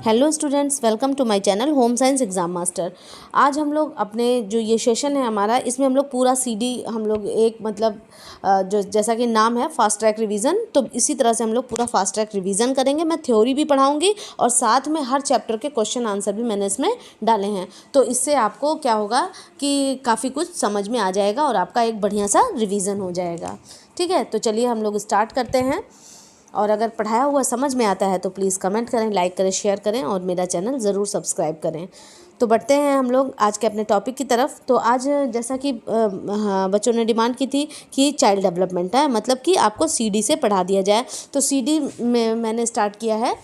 Hello students, welcome to my channel home science exam master. आज हम लोग अपने जो ये सेशन है हमारा, इसमें हम लोग पूरा सीडी हम लोग एक जो जैसा कि नाम है फास्ट ट्रैक रिवीजन, तो इसी तरह से हम लोग पूरा फास्ट ट्रैक रिवीजन करेंगे। मैं थ्योरी भी पढ़ाऊंगी और साथ में हर चैप्टर के क्वेश्चन आंसर भी मैंने इसमें डाले हैं। तो इससे आपको क्या होगा कि काफ़ी कुछ समझ में आ जाएगा और आपका एक बढ़िया सा रिवीजन हो जाएगा। ठीक है, तो चलिए हम लोग स्टार्ट करते हैं। और अगर पढ़ाया हुआ समझ में आता है तो प्लीज़ कमेंट करें, लाइक करें, शेयर करें और मेरा चैनल ज़रूर सब्सक्राइब करें। तो बढ़ते हैं हम लोग आज के अपने टॉपिक की तरफ। तो आज जैसा कि हाँ, बच्चों ने डिमांड की थी कि चाइल्ड डेवलपमेंट है, मतलब कि आपको सीडी से पढ़ा दिया जाए। तो सीडी में मैंने स्टार्ट किया है।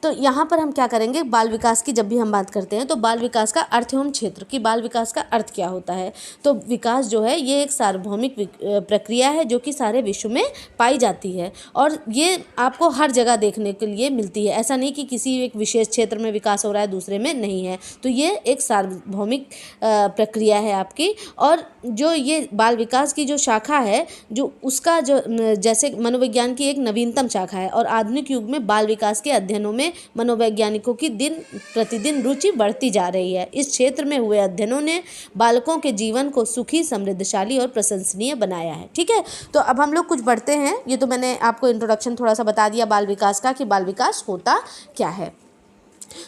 तो यहाँ पर हम क्या करेंगे, बाल विकास की जब भी हम बात करते हैं तो बाल विकास का अर्थ एवं क्षेत्र की बाल विकास का अर्थ क्या होता है। तो विकास जो है ये एक सार्वभौमिक प्रक्रिया है जो कि सारे विश्व में पाई जाती है और ये आपको हर जगह देखने के लिए मिलती है। ऐसा नहीं कि किसी एक विशेष क्षेत्र में विकास हो रहा है दूसरे में नहीं है। तो ये एक सार्वभौमिक प्रक्रिया है आपकी। और जो ये बाल विकास की जो शाखा है, जो उसका जो जैसे मनोविज्ञान की एक नवीनतम शाखा है और आधुनिक युग में बाल विकास के अध्ययनों में मनोवैज्ञानिकों की दिन प्रतिदिन रुचि बढ़ती जा रही है। इस क्षेत्र में हुए अध्ययनों ने बालकों के जीवन को सुखी, समृद्धशाली और प्रशंसनीय बनाया है। ठीक है, तो अब हम लोग कुछ बढ़ते हैं। ये तो मैंने आपको इंट्रोडक्शन थोड़ा सा बता दिया बाल विकास का कि बाल विकास होता क्या है।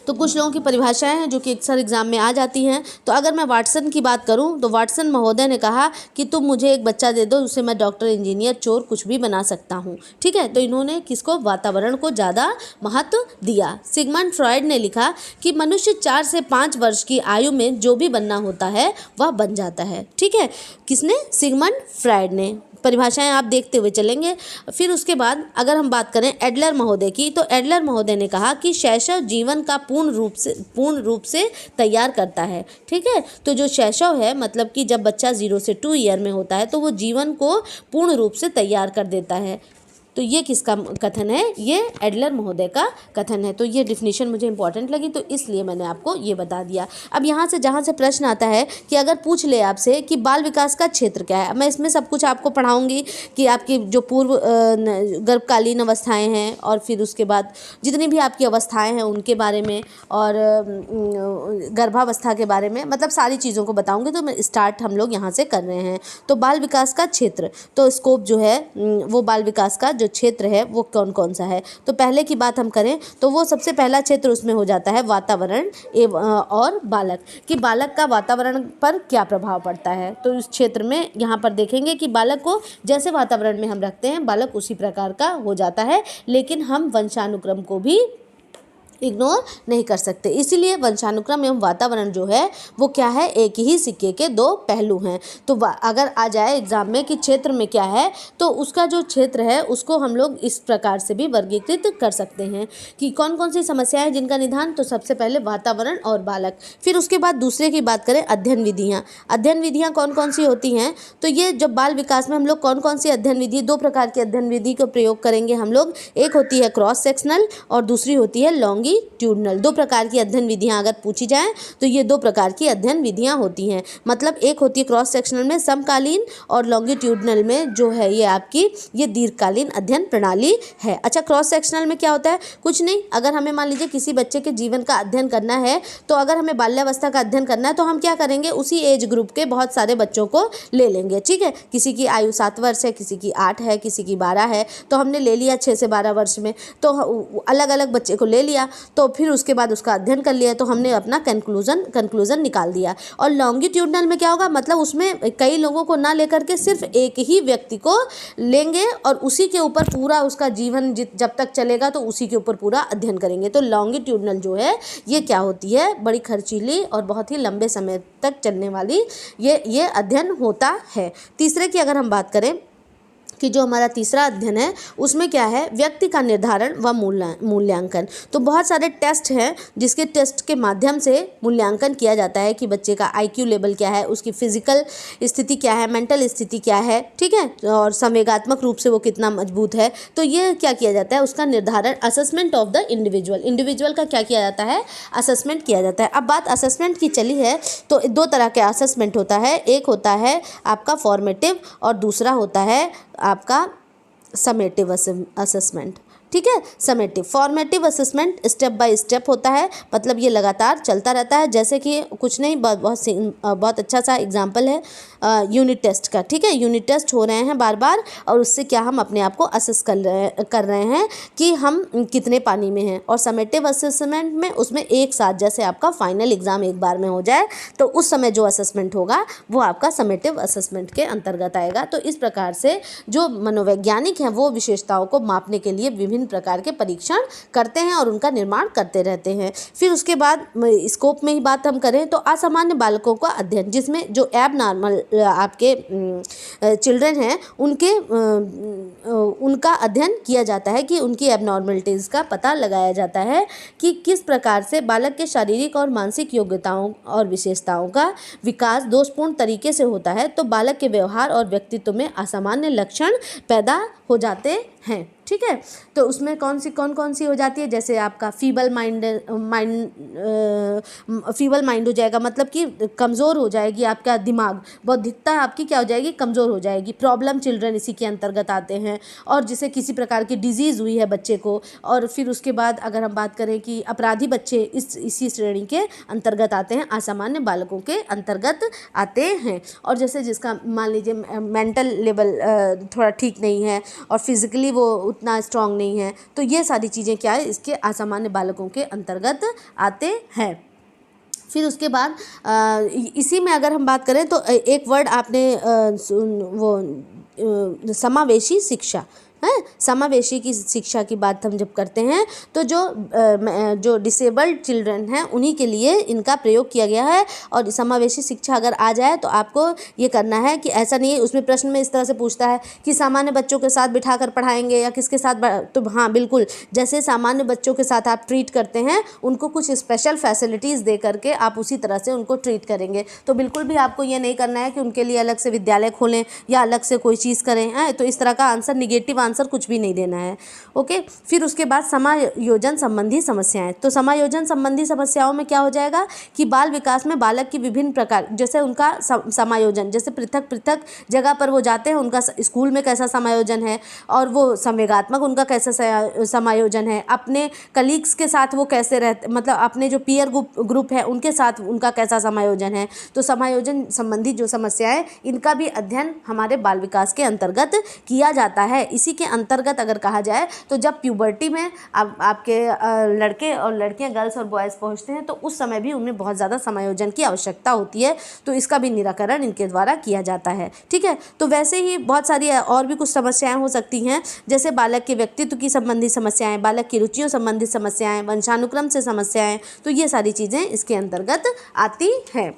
तो कुछ लोगों की परिभाषाएं हैं जो कि अक्सर एग्जाम में आ जाती हैं। तो अगर मैं वाटसन की बात करूं तो वाटसन महोदय ने कहा कि तुम मुझे एक बच्चा दे दो, उससे मैं डॉक्टर, इंजीनियर, चोर कुछ भी बना सकता हूं। ठीक है, तो इन्होंने किसको, वातावरण को ज़्यादा महत्व दिया। सिगमंड फ्रॉयड ने लिखा कि मनुष्य 4 से 5 वर्ष की आयु में जो भी बनना होता है वह बन जाता है। ठीक है, किसने, सिगमंड फ्रॉयड ने। परिभाषाएं आप देखते हुए चलेंगे। फिर उसके बाद अगर हम बात करें एडलर महोदय की, तो एडलर महोदय ने कहा कि शैशव जीवन का पूर्ण रूप से तैयार करता है। ठीक है, तो जो शैशव है मतलब कि जब बच्चा 0 से 2 ईयर में होता है तो वो जीवन को पूर्ण रूप से तैयार कर देता है। तो ये किसका कथन है, ये एडलर महोदय का कथन है। तो ये डिफिनीशन मुझे इंपॉर्टेंट लगी तो इसलिए मैंने आपको ये बता दिया। अब यहाँ से जहाँ से प्रश्न आता है कि अगर पूछ ले आपसे कि बाल विकास का क्षेत्र क्या है, मैं इसमें सब कुछ आपको पढ़ाऊंगी कि आपकी जो पूर्व गर्भकालीन अवस्थाएं हैं और फिर उसके बाद जितनी भी आपकी अवस्थाएं हैं उनके बारे में और गर्भावस्था के बारे में, मतलब सारी चीज़ों को बताऊंगी। तो मैं स्टार्ट हम लोग यहाँ से कर रहे हैं। तो बाल विकास का क्षेत्र, तो स्कोप जो है वो बाल विकास का जो क्षेत्र है वो कौन कौन सा है। तो पहले की बात हम करें तो वो सबसे पहला क्षेत्र उसमें हो जाता है वातावरण और बालक, कि बालक का वातावरण पर क्या प्रभाव पड़ता है। तो इस क्षेत्र में यहाँ पर देखेंगे कि बालक को जैसे वातावरण में हम रखते हैं बालक उसी प्रकार का हो जाता है, लेकिन हम वंशानुक्रम को भी इग्नोर नहीं कर सकते। इसीलिए वंशानुक्रम एवं वातावरण जो है वो क्या है, एक ही सिक्के के दो पहलू हैं। तो अगर आ जाए एग्जाम में कि क्षेत्र में क्या है, तो उसका जो क्षेत्र है उसको हम लोग इस प्रकार से भी वर्गीकृत कर सकते हैं कि कौन कौन सी समस्याएं हैं जिनका निदान। तो सबसे पहले वातावरण और बालक। फिर उसके बाद दूसरे की बात करें, अध्ययन विधियाँ। अध्ययन विधियाँ कौन कौन सी होती हैं, तो ये जब बाल विकास में हम लोग कौन कौन सी अध्ययन विधि, 2 प्रकार की अध्ययन विधि का प्रयोग करेंगे हम लोग। एक होती है क्रॉस सेक्शनल और दूसरी होती है लॉन्गिट्यूडनल। 2 प्रकार की अध्ययन विधियां अगर पूछी जाएं तो ये 2 प्रकार की अध्ययन विधियां होती हैं। मतलब एक होती है क्रॉस सेक्शनल में समकालीन और लॉन्गिट्यूडनल में जो है ये आपकी ये दीर्घकालीन अध्ययन प्रणाली है। अच्छा, क्रॉस सेक्शनल में क्या होता है, कुछ नहीं, अगर हमें मान लीजिए किसी बच्चे के जीवन का अध्ययन करना है, तो अगर हमें बाल्यावस्था का अध्ययन करना है तो हम क्या करेंगे, उसी एज ग्रुप के बहुत सारे बच्चों को ले लेंगे। ठीक है, किसी की आयु 7 वर्ष है, किसी की 8 है, किसी की 12 है, तो हमने ले लिया 6 से 12 वर्ष में, तो अलग अलग बच्चे को ले लिया, तो फिर उसके बाद उसका अध्ययन कर लिया, तो हमने अपना कंक्लूजन निकाल दिया। और लॉन्गिट्यूडनल में क्या होगा, मतलब उसमें कई लोगों को ना लेकर के सिर्फ एक ही व्यक्ति को लेंगे और उसी के ऊपर पूरा उसका जीवन जब तक चलेगा तो उसी के ऊपर पूरा अध्ययन करेंगे। तो लॉन्गिट्यूडनल जो है ये क्या होती है, बड़ी खर्चीली और बहुत ही लंबे समय तक चलने वाली ये अध्ययन होता है। तीसरे की अगर हम बात करें कि जो हमारा तीसरा अध्ययन है उसमें क्या है, व्यक्ति का निर्धारण व मूल्यांकन। तो बहुत सारे टेस्ट हैं जिसके टेस्ट के माध्यम से मूल्यांकन किया जाता है कि बच्चे का आईक्यू लेवल क्या है, उसकी फिजिकल स्थिति क्या है, मेंटल स्थिति क्या है। ठीक है, और संवेगात्मक रूप से वो कितना मजबूत है। तो ये क्या किया जाता है, उसका निर्धारण, असेसमेंट ऑफ द इंडिविजुअल का क्या किया जाता है, असेसमेंट किया जाता है। अब बात असेसमेंट की चली है तो 2 तरह के असेसमेंट होता है, एक होता है आपका फॉर्मेटिव और दूसरा होता है आपका समेटिव असेसमेंट। ठीक है। Summative, formative assessment step by step होता है, मतलब ये लगातार चलता रहता है। जैसे कि कुछ नहीं, बहुत अच्छा सा एग्जांपल है यूनिट टेस्ट का, ठीक है। यूनिट टेस्ट हो रहे हैं बार बार और उससे क्या हम अपने आप को असेस कर रहे हैं कि हम कितने पानी में हैं। और समेटिव असेसमेंट में उसमें एक साथ, जैसे आपका फाइनल एग्ज़ाम एक बार में हो जाए तो उस समय जो असेसमेंट होगा वो आपका समेटिव असेसमेंट के अंतर्गत आएगा। तो इस प्रकार से जो मनोवैज्ञानिक हैं वो विशेषताओं को मापने के लिए विभिन्न प्रकार के परीक्षण करते हैं और उनका निर्माण करते रहते हैं। फिर उसके बाद स्कोप में ही बात हम करें तो असामान्य बालकों का अध्ययन, जिसमें जो एब नॉर्मल आपके चिल्ड्रन हैं उनका अध्ययन किया जाता है कि उनकी एबनॉर्मलिटीज़ का पता लगाया जाता है कि किस प्रकार से बालक के शारीरिक और मानसिक योग्यताओं और विशेषताओं का विकास दोषपूर्ण तरीके से होता है तो बालक के व्यवहार और व्यक्तित्व में असामान्य लक्षण पैदा हो जाते हैं, ठीक है। तो उसमें कौन कौन सी हो जाती है, जैसे आपका फीबल माइंड हो जाएगा, मतलब कि कमज़ोर हो जाएगी आपका दिमाग, बौद्धिकता आपकी क्या हो जाएगी, कमज़ोर हो जाएगी। प्रॉब्लम चिल्ड्रन इसी के अंतर्गत आते हैं, और जिसे किसी प्रकार की डिजीज़ हुई है बच्चे को। और फिर उसके बाद अगर हम बात करें कि अपराधी बच्चे इसी श्रेणी के अंतर्गत आते हैं, असामान्य बालकों के अंतर्गत आते हैं। और जैसे जिसका मान लीजिए मेंटल लेवल थोड़ा ठीक नहीं है और फिज़िकली वो उतना स्ट्रांग नहीं है, तो ये सारी चीज़ें क्या है, इसके असामान्य बालकों के अंतर्गत आते हैं। फिर उसके बाद इसी में अगर हम बात करें तो एक वर्ड आपने समावेशी शिक्षा है, समावेशी की शिक्षा की बात हम जब करते हैं तो जो डिसेबल्ड चिल्ड्रन हैं उन्हीं के लिए इनका प्रयोग किया गया है। और समावेशी शिक्षा अगर आ जाए तो आपको ये करना है कि ऐसा नहीं है, उसमें प्रश्न में इस तरह से पूछता है कि सामान्य बच्चों के साथ बिठाकर पढ़ाएंगे या किसके साथ, तो हाँ बिल्कुल, जैसे सामान्य बच्चों के साथ आप ट्रीट करते हैं उनको कुछ स्पेशल फैसिलिटीज़ दे करके आप उसी तरह से उनको ट्रीट करेंगे। तो बिल्कुल भी आपको ये नहीं करना है कि उनके लिए अलग से विद्यालय खोलें या अलग से कोई चीज़ करें, तो इस तरह का आंसर, निगेटिव आंसर कुछ भी नहीं देना है, ओके। फिर उसके बाद समायोजन संबंधी समस्याएं, तो समायोजन संबंधी समस्याओं में क्या हो जाएगा कि बाल विकास में बालक की विभिन्न प्रकार, जैसे उनका समायोजन, जैसे पृथक पृथक जगह पर वो जाते हैं, उनका स्कूल में कैसा समायोजन है और वो संवेगात्मक उनका कैसा समायोजन है, अपने कलीग्स के साथ वो कैसे रहते, मतलब अपने जो पीयर ग्रुप है उनके साथ उनका कैसा समायोजन है। तो समायोजन संबंधी जो समस्याएं, इनका भी अध्ययन हमारे बाल विकास के अंतर्गत किया जाता है। इसी के अंतर्गत अगर कहा जाए तो जब प्यूबर्टी में आपके लड़के और लड़कियां, गर्ल्स और बॉयज़ पहुंचते हैं तो उस समय भी उनमें बहुत ज़्यादा समायोजन की आवश्यकता होती है, तो इसका भी निराकरण इनके द्वारा किया जाता है, ठीक है। तो वैसे ही बहुत सारी और भी कुछ समस्याएं हो सकती हैं, जैसे बालक के व्यक्तित्व की संबंधी समस्याएं, बालक की रुचियों संबंधित समस्याएं, वंशानुक्रम से समस्याएं, तो ये सारी चीज़ें इसके अंतर्गत आती हैं।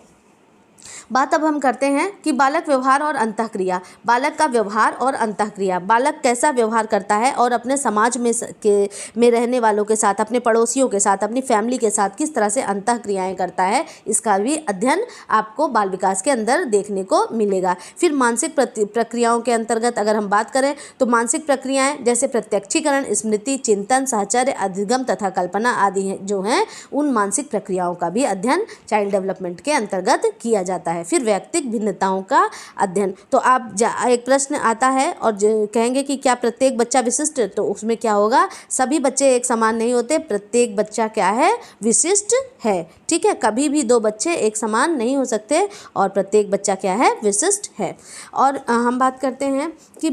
बात अब हम करते हैं कि बालक व्यवहार और अंतःक्रिया, बालक का व्यवहार और अंतःक्रिया, बालक कैसा व्यवहार करता है और अपने समाज में रहने वालों के साथ, अपने पड़ोसियों के साथ, अपनी फैमिली के साथ किस तरह से अंतःक्रियाएं करता है, इसका भी अध्ययन आपको बाल विकास के अंदर देखने को मिलेगा। फिर मानसिक प्रक्रियाओं के अंतर्गत अगर हम बात करें तो मानसिक प्रक्रियाएं जैसे प्रत्यक्षीकरण, स्मृति, चिंतन, साहचर्य, अधिगम तथा कल्पना आदि हैं जो हैं, उन मानसिक प्रक्रियाओं का भी अध्ययन चाइल्ड डेवलपमेंट के अंतर्गत किया जाता है। फिर व्यक्तिगत भिन्नताओं का अध्ययन, तो आप एक प्रश्न आता है और कहेंगे कि क्या प्रत्येक बच्चा विशिष्ट है, तो उसमें क्या होगा, सभी बच्चे एक समान नहीं होते, प्रत्येक बच्चा क्या है, विशिष्ट है, ठीक है। कभी भी दो बच्चे एक समान नहीं हो सकते और प्रत्येक बच्चा क्या है, विशिष्ट है। और हम बात करते हैं कि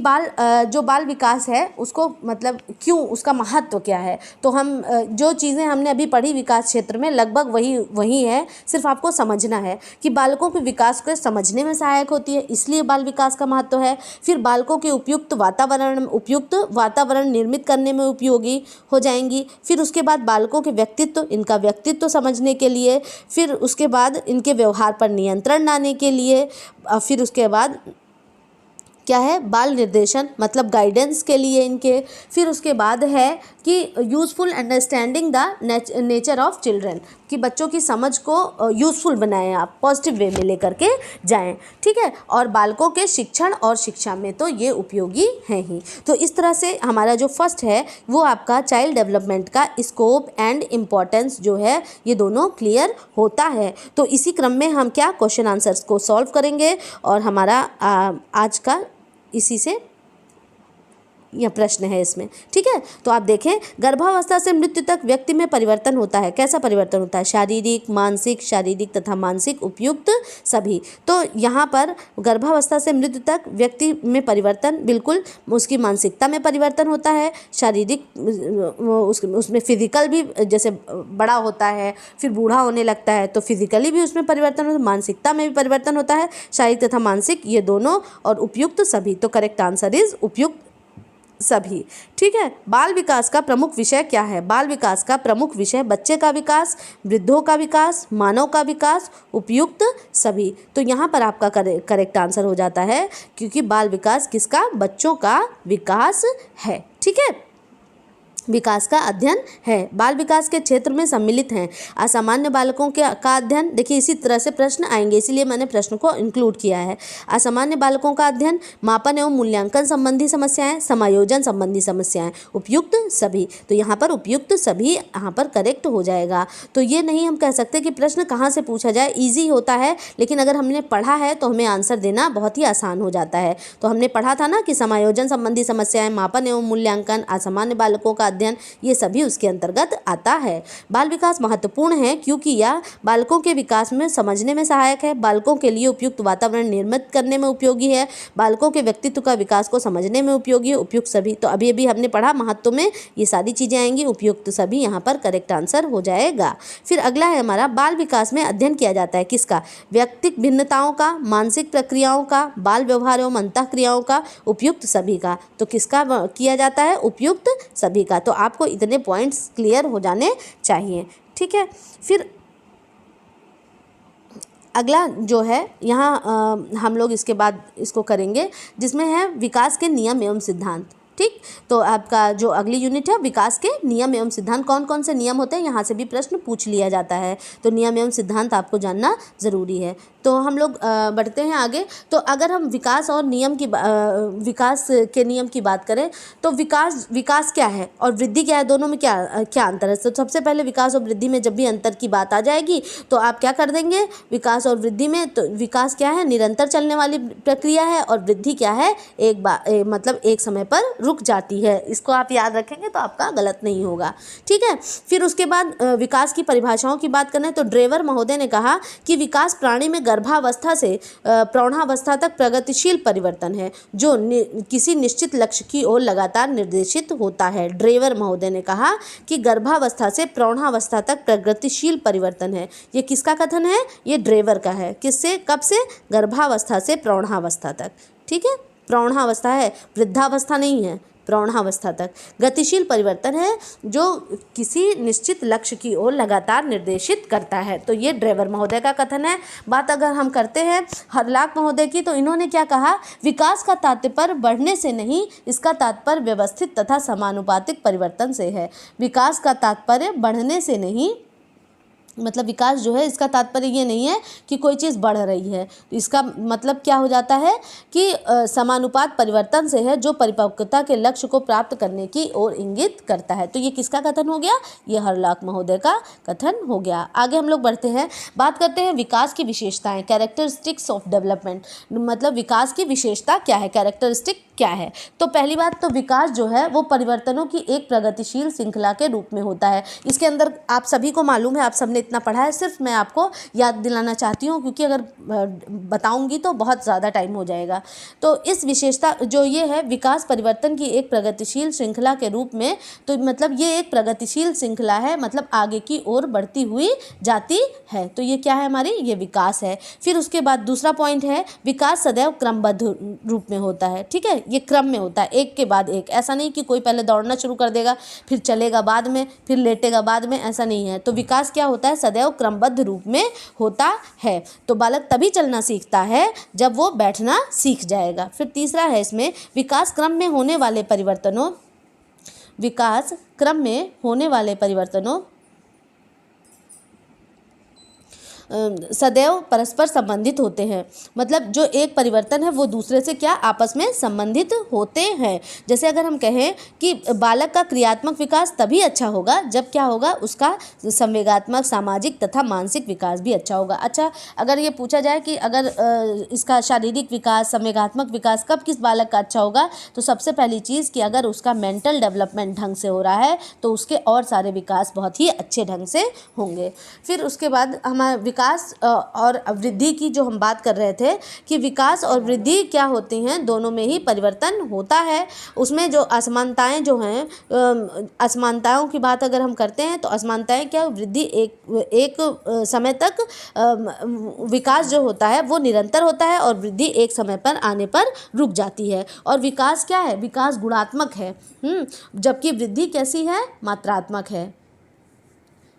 जो बाल विकास है उसको मतलब क्यों, उसका महत्व क्या है। तो हम जो चीज़ें हमने अभी पढ़ी विकास क्षेत्र में लगभग वही है, सिर्फ आपको समझना है कि बालकों के विकास को समझने में सहायक होती है, इसलिए बाल विकास का महत्व है। फिर बालकों के उपयुक्त वातावरण निर्मित करने में उपयोगी हो जाएंगी। फिर उसके बाद बालकों के व्यक्तित्व, इनका व्यक्तित्व समझने के लिए, फिर उसके बाद इनके व्यवहार पर नियंत्रण लाने के लिए, फिर उसके बाद क्या है, बाल निर्देशन मतलब गाइडेंस के लिए इनके। फिर उसके बाद है कि useful understanding the nature of children, कि बच्चों की समझ को यूज़फुल बनाएं, आप पॉजिटिव वे में लेकर के जाएं, ठीक है। और बालकों के शिक्षण और शिक्षा में तो ये उपयोगी हैं ही। तो इस तरह से हमारा जो फर्स्ट है वो आपका चाइल्ड डेवलपमेंट का स्कोप एंड इम्पॉर्टेंस जो है ये दोनों क्लियर होता है। तो इसी क्रम में हम क्या क्वेश्चन आंसर्स को सॉल्व करेंगे और हमारा आज का इसी से यह प्रश्न है इसमें। ठीक है, तो आप देखें, गर्भावस्था से मृत्यु तक व्यक्ति में परिवर्तन होता है। कैसा परिवर्तन होता है? शारीरिक, शारीरिक तथा मानसिक, उपयुक्त सभी। तो यहाँ पर गर्भावस्था से मृत्यु तक व्यक्ति में परिवर्तन, बिल्कुल उसकी मानसिकता में परिवर्तन होता है, शारीरिक उसमें फिजिकल भी, जैसे बड़ा होता है फिर बूढ़ा होने लगता है तो फिजिकली भी उसमें परिवर्तन होता है, मानसिकता में भी परिवर्तन होता है, शारीरिक तथा मानसिक ये दोनों, और उपयुक्त सभी। तो करेक्ट आंसर इज उपयुक्त सभी। ठीक है, बाल विकास का प्रमुख विषय क्या है? बाल विकास का प्रमुख विषय बच्चे का विकास, वृद्धों का विकास, मानव का विकास, उपयुक्त सभी। तो यहाँ पर आपका करेक्ट आंसर हो जाता है, क्योंकि बाल विकास किसका? बच्चों का विकास है। ठीक है, विकास का अध्ययन है। बाल विकास के क्षेत्र में सम्मिलित हैं असामान्य बालकों का अध्ययन। देखिए इसी तरह से प्रश्न आएंगे, इसीलिए मैंने प्रश्न को इंक्लूड किया है। असामान्य बालकों का अध्ययन, मापन एवं मूल्यांकन संबंधी समस्याएं, समायोजन संबंधी समस्याएं, उपयुक्त सभी। तो यहाँ पर उपयुक्त सभी यहाँ पर करेक्ट हो जाएगा। तो ये नहीं हम कह सकते कि प्रश्न कहाँ से पूछा जाए, ईजी होता है, लेकिन अगर हमने पढ़ा है तो हमें आंसर देना बहुत ही आसान हो जाता है। तो हमने पढ़ा था ना कि समायोजन संबंधी समस्याएं, मापन एवं मूल्यांकन, असामान्य बालकों का अध्ययन, ये सभी उसके अंतर्गत आता है। बाल विकास महत्वपूर्ण है क्योंकि यह बालकों के विकास में समझने में सहायक है, बालकों के लिए उपयुक्त वातावरण निर्मित करने में उपयोगी है, बालकों के व्यक्तित्व का विकास को समझने में उपयोगी है, उपयुक्त सभी। तो अभी अभी हमने पढ़ा महत्व में ये सारी चीजें आएंगी, उपयुक्त सभी यहाँ पर करेक्ट आंसर हो जाएगा। फिर अगला है हमारा, बाल विकास में अध्ययन किया जाता है किसका? व्यक्तिक भिन्नताओं का, मानसिक प्रक्रियाओं का, बाल व्यवहार एवं अंतःक्रियाओं का, उपयुक्त सभी का। तो किसका किया जाता है? उपयुक्त सभी का। तो आपको इतने पॉइंट्स क्लियर हो जाने चाहिए। ठीक है, फिर अगला जो है यहाँ हम लोग इसके बाद इसको करेंगे, जिसमें है विकास के नियम एवं सिद्धांत। ठीक, तो आपका जो अगली यूनिट है विकास के नियम एवं सिद्धांत, कौन कौन से नियम होते हैं यहाँ से भी प्रश्न पूछ लिया जाता है। तो नियम एवं सिद्धांत आपको जानना ज़रूरी है। तो हम लोग बढ़ते हैं आगे। तो अगर हम विकास और नियम की विकास के नियम की बात करें तो विकास क्या है और वृद्धि क्या है, दोनों में क्या अंतर है? तो सबसे पहले विकास और वृद्धि में जब भी अंतर की बात आ जाएगी तो आप क्या कर देंगे? विकास और वृद्धि में, तो विकास क्या है? निरंतर चलने वाली प्रक्रिया है, और वृद्धि क्या है? मतलब एक समय पर रुक जाती है। इसको आप याद रखेंगे तो आपका गलत नहीं होगा। ठीक है, फिर उसके बाद विकास की परिभाषाओं की बात करें तो ड्रेवर महोदय ने कहा कि विकास प्राणी में गर्भावस्था से प्रौढ़ावस्था तक प्रगतिशील परिवर्तन है जो किसी निश्चित लक्ष्य की ओर लगातार निर्देशित होता है। ड्रेवर महोदय ने कहा कि गर्भावस्था से प्रौढ़ावस्था तक प्रगतिशील परिवर्तन है। ये किसका कथन है? ये ड्रेवर का है। किससे? कब से? गर्भावस्था से प्रौढ़ावस्था तक। ठीक है, प्रौढ़ावस्था है, वृद्धावस्था नहीं है, प्रौढ़ावस्था तक गतिशील परिवर्तन है जो किसी निश्चित लक्ष्य की ओर लगातार निर्देशित करता है। तो ये ड्रेवर महोदय का कथन है। बात अगर हम करते हैं हरलाक महोदय की, तो इन्होंने क्या कहा? विकास का तात्पर्य बढ़ने से नहीं, इसका तात्पर्य व्यवस्थित तथा समानुपातिक परिवर्तन से है। विकास का तात्पर्य बढ़ने से नहीं, मतलब विकास जो है इसका तात्पर्य ये नहीं है कि कोई चीज़ बढ़ रही है, इसका मतलब क्या हो जाता है कि समानुपात परिवर्तन से है जो परिपक्वता के लक्ष्य को प्राप्त करने की ओर इंगित करता है। तो ये किसका कथन हो गया? ये हरलाक महोदय का कथन हो गया। आगे हम लोग बढ़ते हैं, बात करते हैं विकास की विशेषताएं, कैरेक्टरिस्टिक्स ऑफ डेवलपमेंट। मतलब विकास की विशेषता क्या है, कैरेक्टरिस्टिक क्या है? तो पहली बात तो विकास जो है वो परिवर्तनों की एक प्रगतिशील श्रृंखला के रूप में होता है। इसके अंदर आप सभी को मालूम है, आप सबने इतना पढ़ा है, सिर्फ मैं आपको याद दिलाना चाहती हूँ क्योंकि अगर बताऊंगी तो बहुत ज़्यादा टाइम हो जाएगा। तो इस विशेषता जो ये है, विकास परिवर्तन की एक प्रगतिशील श्रृंखला के रूप में, तो मतलब ये एक प्रगतिशील श्रृंखला है, मतलब आगे की ओर बढ़ती हुई जाती है। तो ये क्या है हमारी? ये विकास है। फिर उसके बाद दूसरा पॉइंट है, विकास सदैव क्रमबद्ध रूप में होता है। ठीक है, ये क्रम में होता है, एक के बाद एक। ऐसा नहीं कि कोई पहले दौड़ना शुरू कर देगा, फिर चलेगा बाद में, फिर लेटेगा बाद में, ऐसा नहीं है। तो विकास क्या होता है? सदैव क्रमबद्ध रूप में होता है। तो बालक तभी चलना सीखता है जब वो बैठना सीख जाएगा। फिर तीसरा है इसमें, विकास क्रम में होने वाले परिवर्तनों, विकास क्रम में होने वाले परिवर्तनों सदैव परस्पर संबंधित होते हैं। मतलब जो एक परिवर्तन है वो दूसरे से क्या आपस में संबंधित होते हैं। जैसे अगर हम कहें कि बालक का क्रियात्मक विकास तभी अच्छा होगा जब क्या होगा, उसका संवेगात्मक, सामाजिक तथा मानसिक विकास भी अच्छा होगा। अच्छा, अगर ये पूछा जाए कि अगर इसका शारीरिक विकास, संवेगात्मक विकास कब किस बालक का अच्छा होगा, तो सबसे पहली चीज़ कि अगर उसका मेंटल डेवलपमेंट ढंग से हो रहा है तो उसके और सारे विकास बहुत ही अच्छे ढंग से होंगे। फिर उसके बाद हमारा विकास और वृद्धि की जो हम बात कर रहे थे कि विकास और वृद्धि क्या होती हैं, दोनों में ही परिवर्तन होता है। उसमें जो असमानताएं जो हैं, असमानताओं की बात अगर हम करते हैं तो असमानताएं क्या, वृद्धि एक समय तक, विकास जो होता है वो निरंतर होता है और वृद्धि एक समय पर आने पर रुक जाती है। और विकास क्या है, विकास गुणात्मक है, जबकि वृद्धि कैसी है, मात्रात्मक है।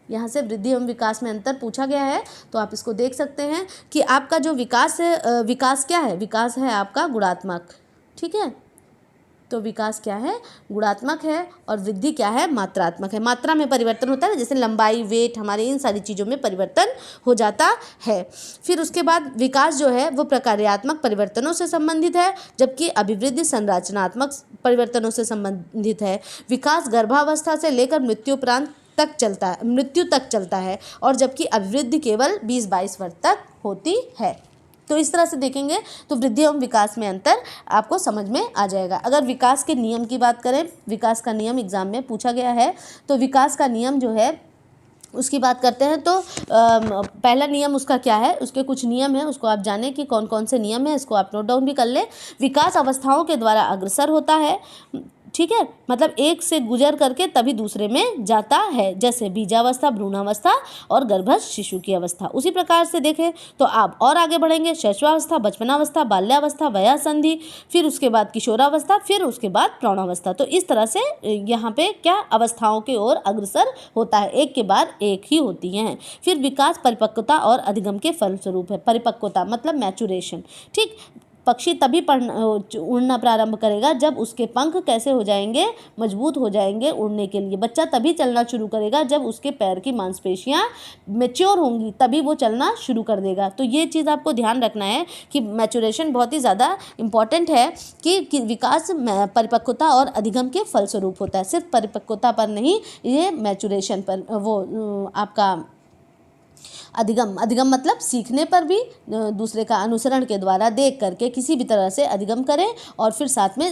यहाँ से वृद्धि एवं विकास में अंतर पूछा गया है, तो आप इसको देख सकते हैं कि आपका जो विकास है, विकास क्या है, विकास है आपका गुणात्मक। ठीक है, तो विकास क्या है, गुणात्मक है, और वृद्धि क्या है, मात्रात्मक है। मात्रा में परिवर्तन होता है ना, जैसे लंबाई, वेट, हमारे इन सारी चीज़ों में परिवर्तन हो जाता है। फिर उसके बाद विकास जो है वो प्रकार्यात्मक परिवर्तनों से संबंधित है, जबकि अभिवृद्धि संरचनात्मक परिवर्तनों से संबंधित है। विकास गर्भावस्था से लेकर मृत्यु तक चलता है, और जबकि अभिवृद्धि केवल 20-22 वर्ष तक होती है। तो इस तरह से देखेंगे तो वृद्धि एवं विकास में अंतर आपको समझ में आ जाएगा। अगर विकास के नियम की बात करें, विकास का नियम एग्जाम में पूछा गया है, तो विकास का नियम जो है उसकी बात करते हैं तो पहला नियम उसका क्या है, उसके कुछ नियम हैं, उसको आप जानें कि कौन कौन से नियम हैं, इसको आप नोट डाउन भी कर लें। विकास अवस्थाओं के द्वारा अग्रसर होता है, ठीक है, मतलब एक से गुजर करके तभी दूसरे में जाता है, जैसे बीजावस्था, भ्रूणावस्था और गर्भस्थ शिशु की अवस्था। उसी प्रकार से देखें तो आप और आगे बढ़ेंगे, शैशवावस्था, बचपनावस्था, बाल्यावस्था, वयासंधि, फिर उसके बाद किशोरावस्था, फिर उसके बाद प्रौढ़ावस्था। तो इस तरह से यहाँ पे क्या अवस्थाओं की ओर अग्रसर होता है, एक के बाद एक ही होती हैं। फिर विकास परिपक्वता और अधिगम के फलस्वरूप है। परिपक्वता मतलब मैचुरेशन, ठीक। पक्षी तभी उड़ना प्रारंभ करेगा जब उसके पंख कैसे हो जाएंगे, मजबूत हो जाएंगे उड़ने के लिए। बच्चा तभी चलना शुरू करेगा जब उसके पैर की मांसपेशियां मैच्योर होंगी, तभी वो चलना शुरू कर देगा। तो ये चीज़ आपको ध्यान रखना है कि मैचुरेशन बहुत ही ज़्यादा इम्पॉर्टेंट है कि विकास परिपक्वता और अधिगम के फलस्वरूप होता है। सिर्फ परिपक्वता पर नहीं, ये मैचुरेशन पर, वो आपका अधिगम मतलब सीखने पर भी दूसरे का अनुसरण के द्वारा देख करके किसी भी तरह से अधिगम करें, और फिर साथ में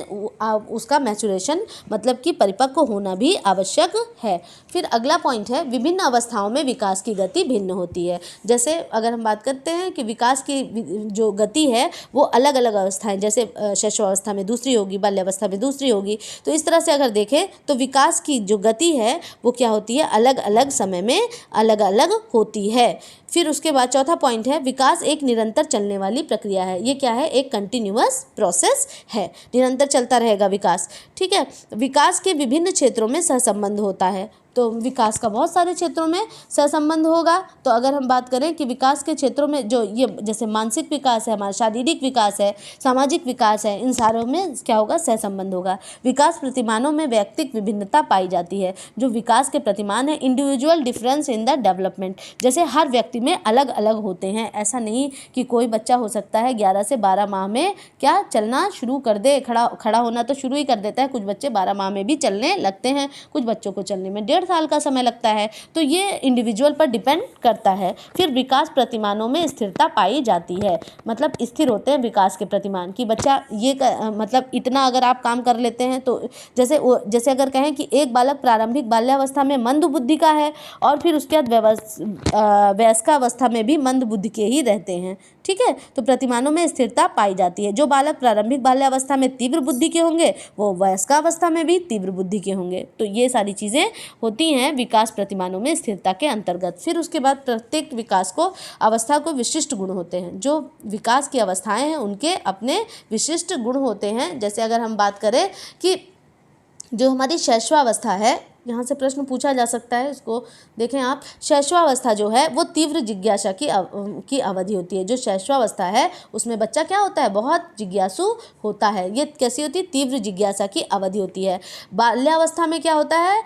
उसका मैचुरेशन मतलब कि परिपक्व होना भी आवश्यक है। फिर अगला पॉइंट है, विभिन्न अवस्थाओं में विकास की गति भिन्न होती है। जैसे अगर हम बात करते हैं कि विकास की जो गति है वो अलग अलग अवस्थाएं, जैसे शैशवावस्था में दूसरी होगी, बाल्यावस्था में दूसरी होगी। तो इस तरह से अगर देखें तो विकास की जो गति है वो क्या होती है, अलग अलग समय में अलग अलग होती है। फिर उसके बाद चौथा पॉइंट है, विकास एक निरंतर चलने वाली प्रक्रिया है। ये क्या है, एक कंटिन्यूअस प्रोसेस है, निरंतर चलता रहेगा विकास, ठीक है। विकास के विभिन्न क्षेत्रों में सहसंबंध होता है, तो विकास का बहुत सारे क्षेत्रों में सहसंबंध होगा। तो अगर हम बात करें कि विकास के क्षेत्रों में जो ये जैसे मानसिक विकास है, हमारा शारीरिक विकास है, सामाजिक विकास है, इन सारों में क्या होगा, सहसंबंध होगा। विकास प्रतिमानों में व्यक्तिगत विभिन्नता पाई जाती है। जो विकास के प्रतिमान है, individual difference in the development, जैसे हर व्यक्ति में अलग अलग होते हैं। ऐसा नहीं कि कोई बच्चा हो सकता है 11 से 12 माह में क्या चलना शुरू कर दे, खड़ा होना तो शुरू ही कर देता है। कुछ बच्चे 12 माह में भी चलने लगते हैं, कुछ बच्चों को चलने में 1.5 साल का समय लगता है। तो ये इंडिविजुअल पर डिपेंड करता है। फिर विकास प्रतिमानों में स्थिरता पाई जाती है, मतलब स्थिर होते हैं विकास के प्रतिमान कि बच्चा ये मतलब इतना अगर आप काम कर लेते हैं तो जैसे अगर कहें कि एक बालक प्रारंभिक बाल्यावस्था में मंद बुद्धि का है और फिर उसके बाद वयस्कावस्था में भी मंद बुद्धि के ही रहते हैं, ठीक है। तो प्रतिमानों में स्थिरता पाई जाती है। जो बालक प्रारंभिक बाल्यावस्था में तीव्र बुद्धि के होंगे वो वयस्कावस्था में भी तीव्र बुद्धि के होंगे। तो ये सारी चीज़ें होती हैं विकास प्रतिमानों में स्थिरता के अंतर्गत। फिर उसके बाद प्रत्येक विकास को अवस्था को विशिष्ट गुण होते हैं। जो विकास की अवस्थाएं हैं उनके अपने विशिष्ट गुण होते हैं। जैसे अगर हम बात करें कि जो हमारी शैशवावस्था है, यहाँ से प्रश्न पूछा जा सकता है, इसको देखें आप। शैशवावस्था जो है वो तीव्र जिज्ञासा की अवधि होती है। जो शैशवावस्था है उसमें बच्चा क्या होता है, बहुत जिज्ञासु होता है। ये कैसी होती है, तीव्र जिज्ञासा की अवधि होती है। बाल्यावस्था में क्या होता है,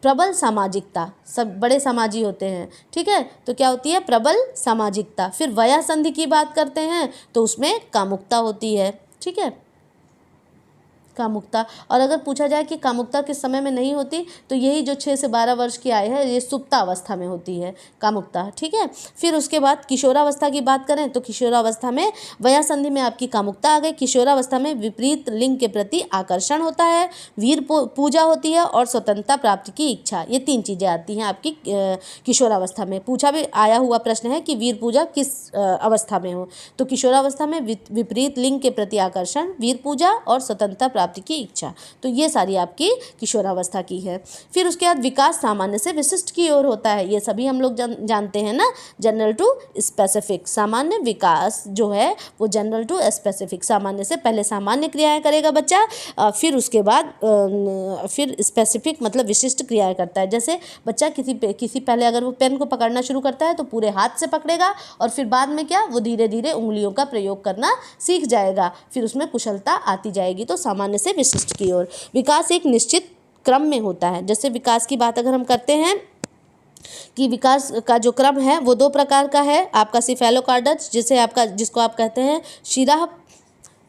प्रबल सामाजिकता, सब बड़े समाजी होते हैं, ठीक है, तो क्या होती है, प्रबल सामाजिकता। फिर वया संधि की बात करते हैं तो उसमें कामुकता होती है, ठीक है, कामुकता। और अगर पूछा जाए कि कामुकता किस समय में नहीं होती, तो यही जो 6 से 12 वर्ष की आयु है, ये सुप्तावस्था में होती है कामुकता, ठीक है। फिर उसके बाद किशोरावस्था की बात करें तो किशोरावस्था में वया संधि में आपकी कामुकता आ गई। किशोरावस्था में विपरीत लिंग के प्रति आकर्षण होता है, वीर पूजा होती है और स्वतंत्रता प्राप्ति की इच्छा। ये 3 चीज़ें आती हैं आपकी किशोरावस्था में। पूछा भी आया हुआ प्रश्न है कि वीर पूजा किस अवस्था में हो, तो किशोरावस्था में विपरीत लिंग के प्रति आकर्षण, वीर पूजा और स्वतंत्रता प्राप्ति की इच्छा। तो ये सारी आपकी किशोरावस्था की है। फिर उसके बाद विकास सामान्य से विशिष्ट की ओर होता है। ये सभी हम लोग जानते हैं ना, जनरल टू स्पेसिफिक। सामान्य विकास जो है वो जनरल टू स्पेसिफिक, सामान्य से पहले सामान्य क्रियाएं करेगा बच्चा, फिर उसके बाद फिर स्पेसिफिक मतलब विशिष्ट क्रियाएं करता है। जैसे बच्चा किसी पहले अगर वो पेन को पकड़ना शुरू करता है तो पूरे हाथ से पकड़ेगा, और फिर बाद में क्या, वो धीरे धीरे उंगलियों का प्रयोग करना सीख जाएगा, फिर उसमें कुशलता आती जाएगी। तो सामान्य से विशिष्ट की ओर विकास एक निश्चित क्रम में होता है। जैसे विकास की बात अगर हम करते हैं कि विकास का जो क्रम है वो 2 प्रकार का है। आपका सिफेलोकार्डस जिसको आप कहते हैं शिरा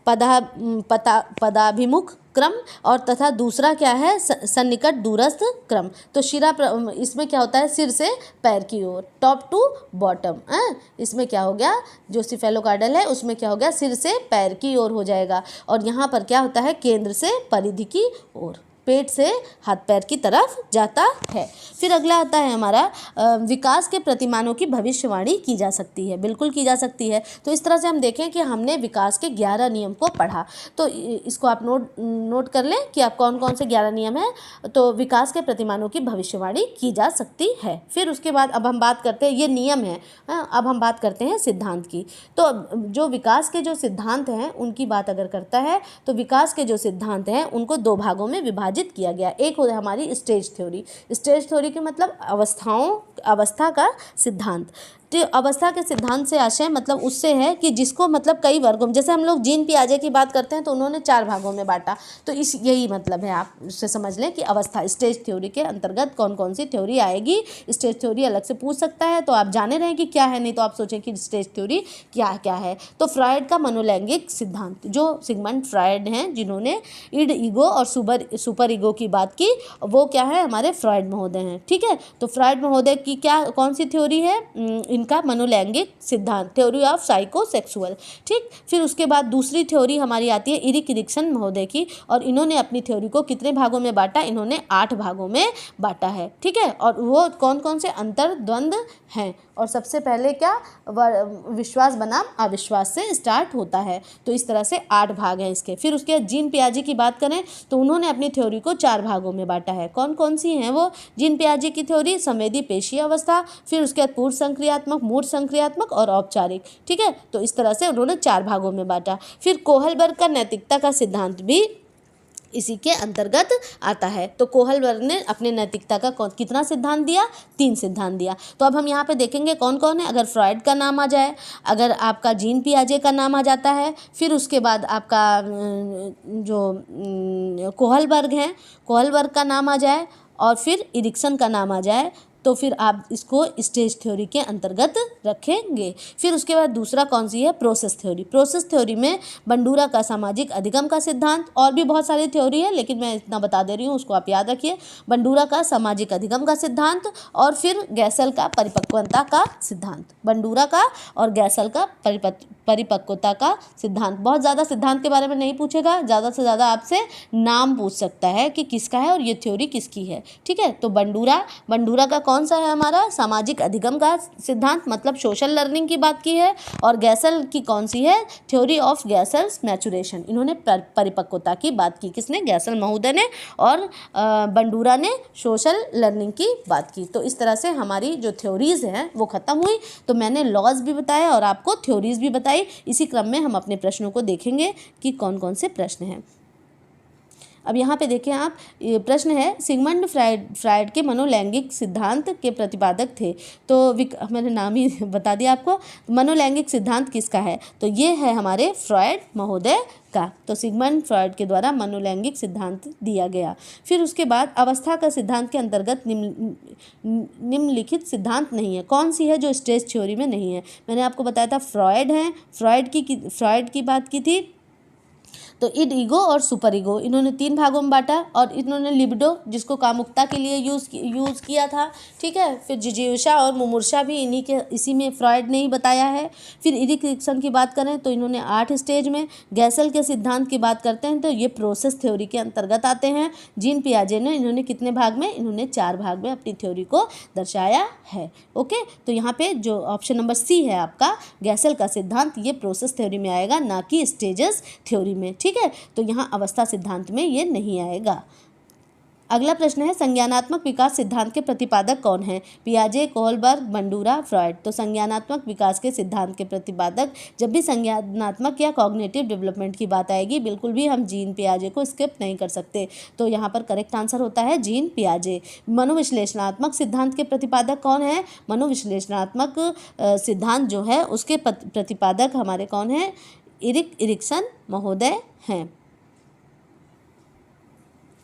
पदाभिमुख क्रम, और तथा दूसरा क्या है, सन्निकट दूरस्थ क्रम। तो शिरा इसमें क्या होता है, सिर से पैर की ओर, टॉप टू बॉटम। इसमें क्या हो गया, जो सिफेलोकार्डल है उसमें क्या हो गया, सिर से पैर की ओर हो जाएगा। और यहाँ पर क्या होता है, केंद्र से परिधि की ओर, पेट से हाथ पैर की तरफ जाता है। फिर अगला आता है हमारा विकास के प्रतिमानों की भविष्यवाणी की जा सकती है। बिल्कुल की जा सकती है। तो इस तरह से हम देखें कि हमने विकास के 11 नियम को पढ़ा, तो इसको आप नोट कर लें कि आप कौन कौन से 11 नियम हैं। तो विकास के प्रतिमानों की भविष्यवाणी की जा सकती है। फिर उसके बाद अब हम बात करते हैं, ये नियम है, अब हम बात करते हैं सिद्धांत की। तो जो विकास के जो सिद्धांत हैं उनकी बात अगर करता है तो विकास के जो सिद्धांत हैं उनको 2 भागों में विभाजित किया गया। एक हो हमारी स्टेज थ्योरी। स्टेज थ्योरी के मतलब अवस्था का सिद्धांत। तो अवस्था के सिद्धांत से आशय मतलब उससे है कि जिसको मतलब कई वर्गों में, जैसे हम लोग जीन पियाजे की बात करते हैं तो उन्होंने 4 भागों में बांटा, तो यही मतलब है, आप उससे समझ लें कि अवस्था स्टेज थ्योरी के अंतर्गत कौन कौन सी थ्योरी आएगी। स्टेज थ्योरी अलग से पूछ सकता है, तो आप जाने रहें कि क्या है, नहीं तो आप सोचें कि स्टेज थ्योरी क्या क्या है। तो फ्रायड का मनोलैंगिक सिद्धांत, जो सिगमंड फ्रायड हैं जिन्होंने इड, ईगो और सुपर ईगो की बात की, वो क्या है, हमारे फ्रायड महोदय हैं, ठीक है। तो फ्रायड महोदय की कौन सी थ्योरी है, इनका मनोलैंगिक सिद्धांत, थ्योरी ऑफ साइकोसेक्सुअल, ठीक। फिर उसके बाद दूसरी थ्योरी हमारी आती है इरिक इरिक्सन महोदय की, और इन्होंने अपनी थ्योरी को कितने भागों में बांटा, इन्होंने 8 भागों में बांटा है, ठीक है। और वो कौन कौन से अंतर्द्वंद हैं, और सबसे पहले क्या, विश्वास बनाम अविश्वास से स्टार्ट होता है। तो इस तरह से 8 भाग हैं इसके। फिर उसके बाद जीन पियाजे की बात करें तो उन्होंने अपनी थ्योरी को 4 भागों में बांटा है। कौन कौन सी हैं वो, जीन पियाजे की थ्योरी, संवेदी पेशी अवस्था, फिर उसके बाद पूर्व संक्रियात्मक, मूर्त संक्रियात्मक और औपचारिक, ठीक है। तो इस तरह से उन्होंने 4 भागों में बांटा। फिर कोहलबर्ग का नैतिकता का सिद्धांत भी इसी के अंतर्गत आता है। तो कोहलबर्ग ने अपने नैतिकता का कितना सिद्धांत दिया, 3 सिद्धांत दिया। तो अब हम यहाँ पे देखेंगे कौन कौन है। अगर फ्रॉइड का नाम आ जाए, अगर आपका जीन पियाजे का नाम आ जाता है, फिर उसके बाद आपका जो कोहलबर्ग है, कोहलबर्ग का नाम आ जाए, और फिर इरिक्सन का नाम आ जाए, तो फिर आप इसको स्टेज थ्योरी के अंतर्गत रखेंगे। फिर उसके बाद दूसरा कौन सी है, प्रोसेस थ्योरी। प्रोसेस थ्योरी में बंडूरा का सामाजिक अधिगम का सिद्धांत, और भी बहुत सारी थ्योरी है लेकिन मैं इतना बता दे रही हूँ, उसको आप याद रखिए। बंडूरा का सामाजिक अधिगम का सिद्धांत, और फिर गैसल का परिपक्वता का सिद्धांत। बंडूरा का और गैसल का परिपक्वता का सिद्धांत। बहुत ज़्यादा सिद्धांत के बारे में नहीं पूछेगा, ज़्यादा से ज़्यादा आपसे नाम पूछ सकता है कि किसका है और ये थ्योरी किसकी है, ठीक है। तो बंडूरा का कौन सा है, हमारा सामाजिक अधिगम का सिद्धांत, मतलब सोशल लर्निंग की बात की है। और गैसल की कौन सी है, थ्योरी ऑफ गैसल्स मैचुरेशन। इन्होंने परिपक्वता की बात की, किसने, गैसल महोदय ने, और बंडूरा ने सोशल लर्निंग की बात की। तो इस तरह से हमारी जो थ्योरीज हैं वो खत्म हुई। तो मैंने लॉज भी बताया और आपको थ्योरीज भी बताई। इसी क्रम में हम अपने प्रश्नों को देखेंगे कि कौन कौन से प्रश्न हैं। अब यहाँ पे देखें आप, ये प्रश्न है सिगमंड फ्राइड के मनोलैंगिक सिद्धांत के प्रतिपादक थे। तो मैंने नाम ही बता दिया आपको। मनोलैंगिक सिद्धांत किसका है? तो ये है हमारे फ्रॉयड महोदय का। तो सिगमंड फ्रॉयड के द्वारा मनोलैंगिक सिद्धांत दिया गया। फिर उसके बाद अवस्था का सिद्धांत के अंतर्गत निम्नलिखित सिद्धांत नहीं है। कौन सी है जो स्टेज थ्योरी में नहीं है? मैंने आपको बताया था फ्रॉयड है, फ्रॉयड की बात की थी। तो इड, ईगो और सुपर ईगो, इन्होंने 3 भागों में बांटा। और इन्होंने लिबिडो, जिसको कामुकता के लिए यूज़ किया था, ठीक है। फिर जिज्ञासा और मुमूर्षा भी इसी में फ्रॉयड ने ही बताया है। फिर इरिक एरिक्सन की बात करें तो इन्होंने 8 स्टेज में। गैसल के सिद्धांत की बात करते हैं तो ये प्रोसेस थ्योरी के अंतर्गत आते हैं। जीन पियाजे ने इन्होंने कितने भाग में? इन्होंने 4 भाग में अपनी थ्योरी को दर्शाया है। ओके, तो यहाँ पे जो ऑप्शन नंबर सी है आपका, गैसल का सिद्धांत, ये प्रोसेस थ्योरी में आएगा, ना कि स्टेजेस थ्योरी में, ठीक है। तो यहाँ अवस्था सिद्धांत में ये नहीं आएगा। अगला प्रश्न है संज्ञानात्मक विकास सिद्धांत के प्रतिपादक कौन है? पियाजे, कोहलबर्ग, बंडूरा, फ्रॉयड। तो संज्ञानात्मक विकास के सिद्धांत के प्रतिपादक, जब भी संज्ञानात्मक या कॉग्निटिव डेवलपमेंट की बात आएगी, बिल्कुल भी हम जीन पियाजे को स्किप नहीं कर सकते। तो यहाँ पर करेक्ट आंसर होता है जीन पियाजे। मनोविश्लेषणात्मक सिद्धांत के प्रतिपादक कौन है? मनोविश्लेषणात्मक सिद्धांत जो है उसके प्रतिपादक हमारे कौन है? इरिक एरिक्सन महोदय हैं।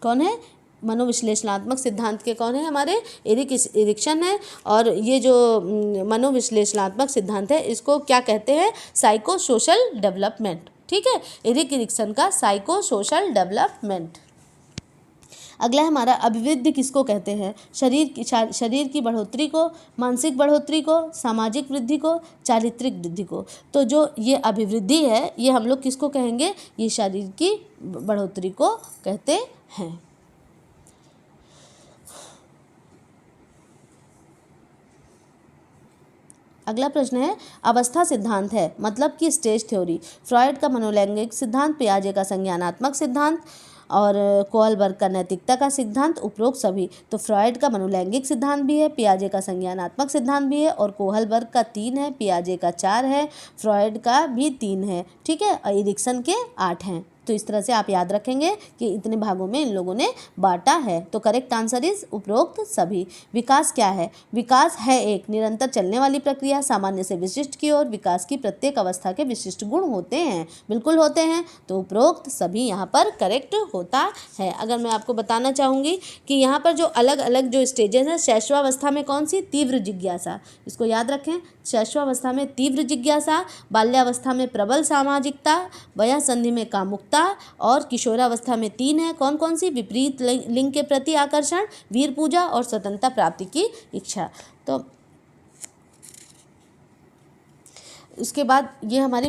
कौन है? मनोविश्लेषणात्मक सिद्धांत के कौन है? हमारे इरिक एरिक्सन है। और ये जो मनोविश्लेषणात्मक सिद्धांत है, इसको क्या कहते हैं? साइको सोशल डेवलपमेंट, ठीक है। इरिक एरिक्सन का साइको सोशल डेवलपमेंट। अगला हमारा अभिवृद्धि किसको कहते हैं? शरीर की बढ़ोतरी को, मानसिक बढ़ोतरी को, सामाजिक वृद्धि को, चारित्रिक वृद्धि को। तो जो ये अभिवृद्धि है, ये हम लोग किसको कहेंगे? ये शरीर की बढ़ोतरी को कहते हैं। अगला प्रश्न है अवस्था सिद्धांत है मतलब कि स्टेज थ्योरी। फ्रॉयड का मनोलैंगिक सिद्धांत, पियाजे का संज्ञानात्मक सिद्धांत और कोहलबर्ग का नैतिकता का सिद्धांत, उपरोक्त सभी। तो फ्रॉयड का मनोलैंगिक सिद्धांत भी है, पियाजे का संज्ञानात्मक सिद्धांत भी है, और कोहलबर्ग का 3 है, पियाजे का 4 है, फ्रॉयड का भी 3 है, ठीक है। और एरिक्सन के 8 हैं। तो इस तरह से आप याद रखेंगे कि इतने भागों में इन लोगों ने बांटा है। तो करेक्ट आंसर इज उपरोक्त सभी। विकास क्या है? विकास है एक निरंतर चलने वाली प्रक्रिया, सामान्य से विशिष्ट की ओर। विकास की प्रत्येक अवस्था के विशिष्ट गुण होते हैं, बिल्कुल होते हैं। तो उपरोक्त सभी यहाँ पर करेक्ट होता है। अगर मैं आपको बताना चाहूँगी कि यहाँ पर जो अलग अलग जो स्टेजेस हैं, शैशवावस्था में कौन सी? तीव्र जिज्ञासा, इसको याद रखें। शैशवावस्था में तीव्र जिज्ञासा, बाल्यावस्था में प्रबल सामाजिकता, वया संधि में कामुकता, और किशोरावस्था में 3 है। कौन कौन सी? विपरीत लिंग के प्रति आकर्षण, वीर पूजा और स्वतंत्रता प्राप्ति की इच्छा। तो उसके बाद ये हमारे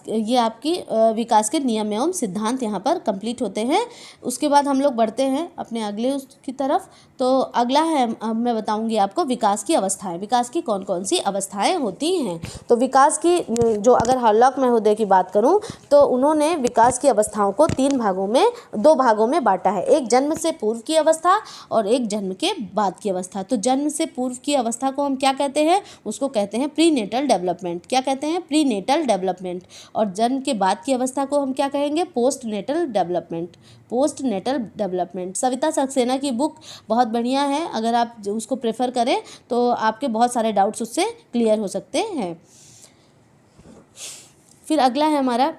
ये आपकी विकास के नियम एवं सिद्धांत यहाँ पर कंप्लीट होते हैं। उसके बाद हम लोग बढ़ते हैं अपने अगले उसकी तरफ। तो अगला है, अब मैं बताऊंगी आपको विकास की अवस्थाएं। विकास की कौन कौन सी अवस्थाएं होती हैं? तो विकास की जो अगर हॉलॉक महोदय की बात करूं तो उन्होंने विकास की अवस्थाओं को 2 भागों में बांटा है। एक जन्म से पूर्व की अवस्था और एक जन्म के बाद की अवस्था। तो जन्म से पूर्व की अवस्था को हम क्या कहते हैं? उसको कहते हैं प्रीनेटल डेवलपमेंट। क्या कहते हैं? Prenatal development. और जन्म के बाद की अवस्था को हम क्या कहेंगे? Postnatal development. Postnatal development. Savita Saxena की बुक बहुत बढ़िया है, अगर आप उसको प्रेफर करें तो आपके बहुत सारे डाउट्स उससे क्लियर हो सकते हैं। फिर अगला है हमारा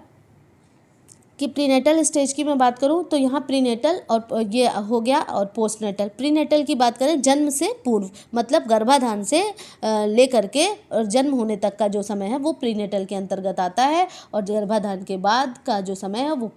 कि प्रीनेटल स्टेज की मैं बात करूं तो यहाँ प्रीनेटल और ये हो गया, और पोस्टनेटल। प्रीनेटल की बात करें जन्म से पूर्व, मतलब गर्भाधान से लेकर के और जन्म होने तक का जो समय है वो प्रीनेटल के अंतर्गत आता है। और गर्भाधान के बाद का जो समय है वो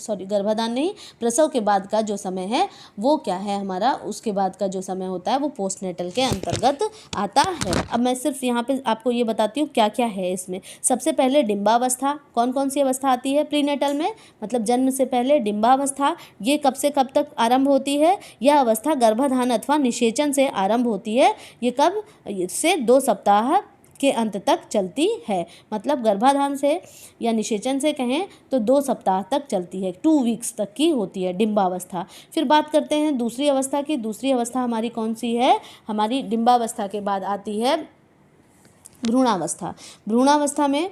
गर्भाधान नहीं, प्रसव के बाद का जो समय है वो क्या है हमारा, उसके बाद का जो समय होता है वो पोस्टनेटल के अंतर्गत आता है। अब मैं सिर्फ यहाँ पे आपको ये बताती हूँ क्या क्या है इसमें। सबसे पहले डिम्बावस्था। कौन कौन सी अवस्था आती है प्रीनेटल में? मतलब जन्म से पहले डिम्बावस्था। ये कब से कब तक आरंभ होती है? यह अवस्था गर्भाधान अथवा निषेचन से आरंभ होती है। ये कब से 2 सप्ताह के अंत तक चलती है। मतलब गर्भाधान से या निषेचन से कहें तो 2 सप्ताह तक चलती है, 2 वीक्स तक की होती है डिम्बावस्था। फिर बात करते हैं दूसरी अवस्था की। दूसरी अवस्था हमारी कौन सी है? हमारी डिम्बावस्था के बाद आती है भ्रूणावस्था। भ्रूणावस्था में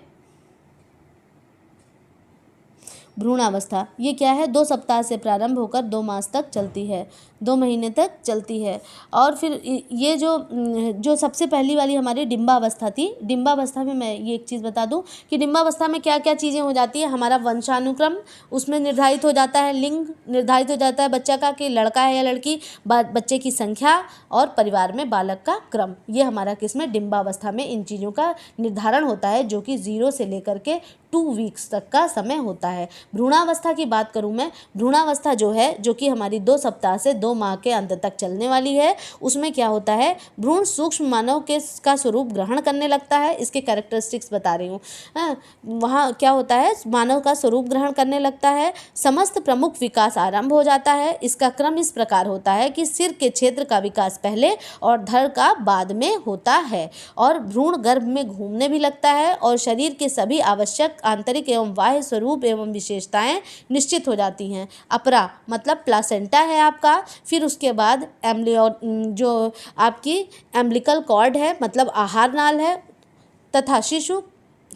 भ्रूणावस्था, ये क्या है, 2 सप्ताह से प्रारंभ होकर 2 मास तक चलती है, 2 महीने तक चलती है। और फिर ये जो सबसे पहली वाली हमारी डिम्बावस्था थी, डिम्बावस्था में मैं ये एक चीज़ बता दूं कि डिम्बावस्था में क्या क्या चीज़ें हो जाती है, हमारा वंशानुक्रम उसमें निर्धारित हो जाता है, लिंग निर्धारित हो जाता है बच्चा का कि लड़का है या लड़की, बच्चे की संख्या और परिवार में बालक का क्रम, ये हमारा किसमें, डिम्बावस्था में इन चीज़ों का निर्धारण होता है, जो कि 0 से लेकर के 2 वीक्स तक का समय होता है। भ्रूणावस्था की बात करूं मैं, भ्रूणावस्था जो है, जो कि हमारी 2 सप्ताह से 2 माह के अंत तक चलने वाली है, उसमें क्या होता है, भ्रूण सूक्ष्म मानव का स्वरूप ग्रहण करने लगता है। इसके कैरेक्टरिस्टिक्स बता रही हूँ। वहाँ क्या होता है, मानव का स्वरूप ग्रहण करने लगता है, समस्त प्रमुख विकास आरंभ हो जाता है। इसका क्रम इस प्रकार होता है कि सिर के क्षेत्र का विकास पहले और धड़ का बाद में होता है, और भ्रूण गर्भ में घूमने भी लगता है, और शरीर के सभी आवश्यक आंतरिक एवं बाह्य स्वरूप एवं विशेषताएं निश्चित हो जाती हैं। अपरा मतलब प्लासेंटा है आपका, फिर उसके बाद जो आपकी एम्बिलिकल कॉर्ड है मतलब आहार नाल है, तथा शिशु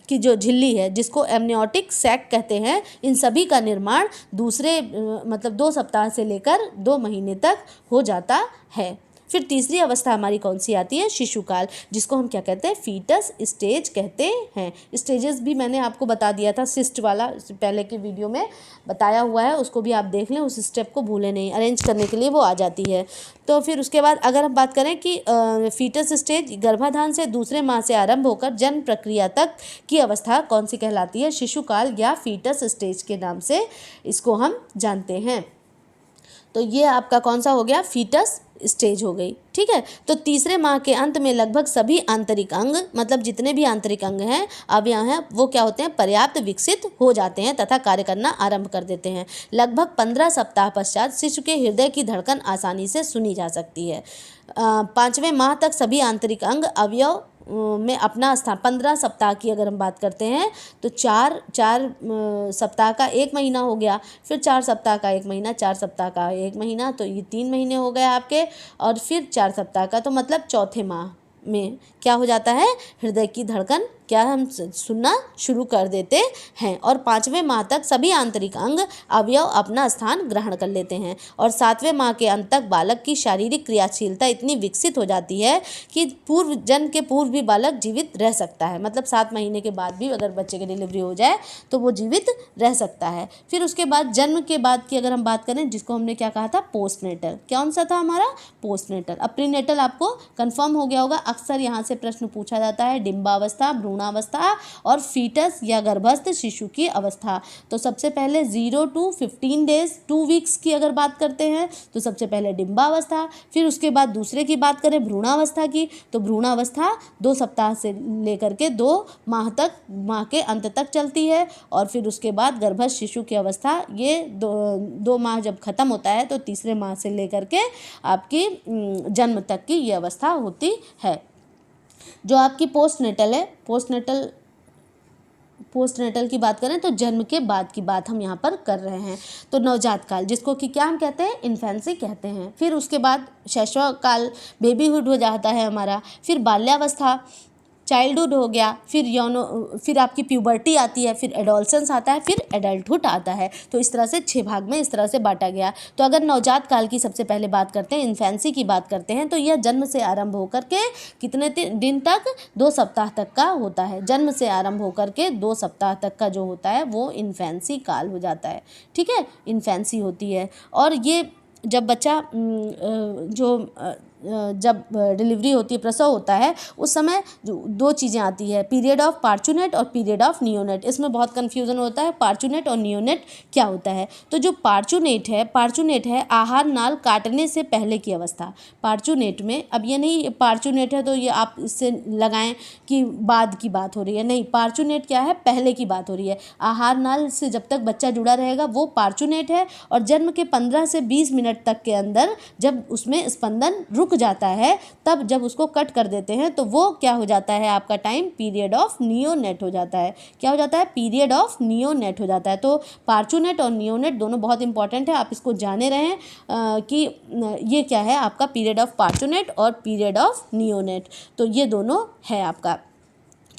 की जो झिल्ली है जिसको एमनियोटिक सैक कहते हैं, इन सभी का निर्माण दूसरे मतलब 2 सप्ताह से लेकर 2 महीने तक हो जाता है। फिर तीसरी अवस्था हमारी कौन सी आती है, शिशुकाल, जिसको हम क्या कहते हैं, फीटस स्टेज कहते हैं। स्टेजेस भी मैंने आपको बता दिया था, सिस्ट वाला पहले के वीडियो में बताया हुआ है, उसको भी आप देख लें, उस स्टेप को भूलें नहीं, अरेंज करने के लिए वो आ जाती है। तो फिर उसके बाद अगर हम बात करें कि फीटस स्टेज गर्भाधान से दूसरे माह से आरंभ होकर जन्म प्रक्रिया तक की अवस्था कौन सी कहलाती है, शिशुकाल या फीटस स्टेज के नाम से इसको हम जानते हैं। तो ये आपका कौन सा हो गया, फीटस स्टेज हो गई। ठीक है, तो तीसरे माह के अंत में लगभग सभी आंतरिक अंग मतलब जितने भी आंतरिक अंग हैं, अवयव हैं, वो क्या होते हैं, पर्याप्त विकसित हो जाते हैं तथा कार्य करना आरंभ कर देते हैं। लगभग 15 सप्ताह पश्चात शिशु के हृदय की धड़कन आसानी से सुनी जा सकती है। 5वें माह तक सभी आंतरिक अंग अवयव में अपना स्थान, 15 सप्ताह की अगर हम बात करते हैं तो 4 सप्ताह का 1 महीना हो गया, फिर 4 सप्ताह का 1 महीना, 4 सप्ताह का 1 महीना, तो ये 3 महीने हो गए आपके, और फिर 4 सप्ताह का, तो मतलब चौथे माह में क्या हो जाता है, हृदय की धड़कन क्या हम सुनना शुरू कर देते हैं, और 5वें माह तक सभी आंतरिक अंग अवयव अपना स्थान ग्रहण कर लेते हैं, और 7वें माह के अंत तक बालक की शारीरिक क्रियाशीलता इतनी विकसित हो जाती है कि जन्म के पूर्व भी बालक जीवित रह सकता है, मतलब 7 महीने के बाद भी अगर बच्चे की डिलीवरी हो जाए तो वो जीवित रह सकता है। फिर उसके बाद जन्म के बाद की अगर हम बात करें, जिसको हमने क्या कहा था, पोस्टनेटल, कौन सा था हमारा, पोस्टनेटल। अब प्रीनेटल आपको कंफर्म हो गया होगा, अक्सर यहाँ से प्रश्न पूछा जाता है, डिम्बावस्था, भ्रूणावस्था और फीटस या गर्भस्थ शिशु की अवस्था। तो सबसे पहले 0 to 15 डेज 2 वीक्स की अगर बात करते हैं तो सबसे पहले डिम्बावस्था, फिर उसके बाद दूसरे की बात करें भ्रूणावस्था की, तो भ्रूणावस्था 2 सप्ताह से लेकर के 2 माह के अंत तक चलती है, और फिर उसके बाद गर्भस्थ शिशु की अवस्था, ये 2 माह जब खत्म होता है तो तीसरे माह से लेकर के आपकी जन्म तक की ये अवस्था होती है। जो आपकी पोस्टनेटल है, पोस्टनेटल की बात करें तो जन्म के बाद की बात हम यहाँ पर कर रहे हैं। तो नवजात काल, जिसको कि क्या हम कहते हैं, इन्फेंसी कहते हैं। फिर उसके बाद शैशव काल, बेबीहुड हो जाता है हमारा, फिर बाल्यावस्था, चाइल्डहुड हो गया, फिर आपकी प्यूबर्टी आती है, फिर एडोलसेंस आता है, फिर एडल्टहुड आता है। तो इस तरह से 6 भाग में इस तरह से बांटा गया। तो अगर नवजात काल की सबसे पहले बात करते हैं, इन्फेंसी की बात करते हैं, तो यह जन्म से आरंभ होकर के कितने दिन तक, 2 सप्ताह तक का होता है। जन्म से आरंभ होकर के 2 सप्ताह तक का जो होता है वो इन्फेंसी काल हो जाता है। ठीक है, इन्फेंसी होती है। और ये जब बच्चा जब डिलीवरी होती है, प्रसव होता है, उस समय 2 चीज़ें आती है, पीरियड ऑफ पार्चुनेट और पीरियड ऑफ नियोनेट। इसमें बहुत कन्फ्यूज़न होता है, पार्चुनेट और नियोनेट क्या होता है। तो जो पार्चुनेट है आहार नाल काटने से पहले की अवस्था। पार्चुनेट में, अब ये नहीं पार्चुनेट है तो ये आप इससे लगाएं कि बाद की बात हो रही है, नहीं, पार्चुनेट क्या है, पहले की बात हो रही है। आहार नाल से जब तक बच्चा जुड़ा रहेगा वो पार्चुनेट है, और जन्म के 15 से 20 मिनट तक के अंदर जब उसमें स्पंदन रुक जाता है, तब जब उसको कट कर देते हैं तो वो क्या हो जाता है, आपका टाइम पीरियड ऑफ नियोनेट हो जाता है। क्या हो जाता है, पीरियड ऑफ नियोनेट हो जाता है। तो पार्चुनेट और नियोनेट दोनों बहुत इंपॉर्टेंट है, आप इसको जाने रहें कि ये क्या है आपका पीरियड ऑफ पार्चुनेट और पीरियड ऑफ नियोनेट, तो ये दोनों है आपका।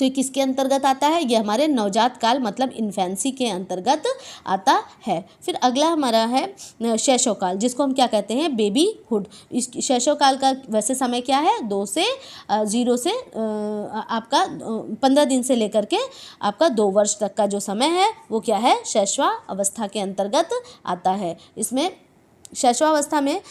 तो ये किसके अंतर्गत आता है? ये हमारे नवजात काल मतलब इन्फेंसी के अंतर्गत आता है। फिर अगला हमारा है शैशव काल, जिसको हम क्या कहते हैं? बेबीहुड। इस शैशव काल का वैसे समय क्या है? 0 से आपका 15 दिन से लेकर के आपका 2 वर्ष तक का जो समय है वो क्या है? शैशवावस्था के अंतर्गत आता है। इसमें शैशवावस्था में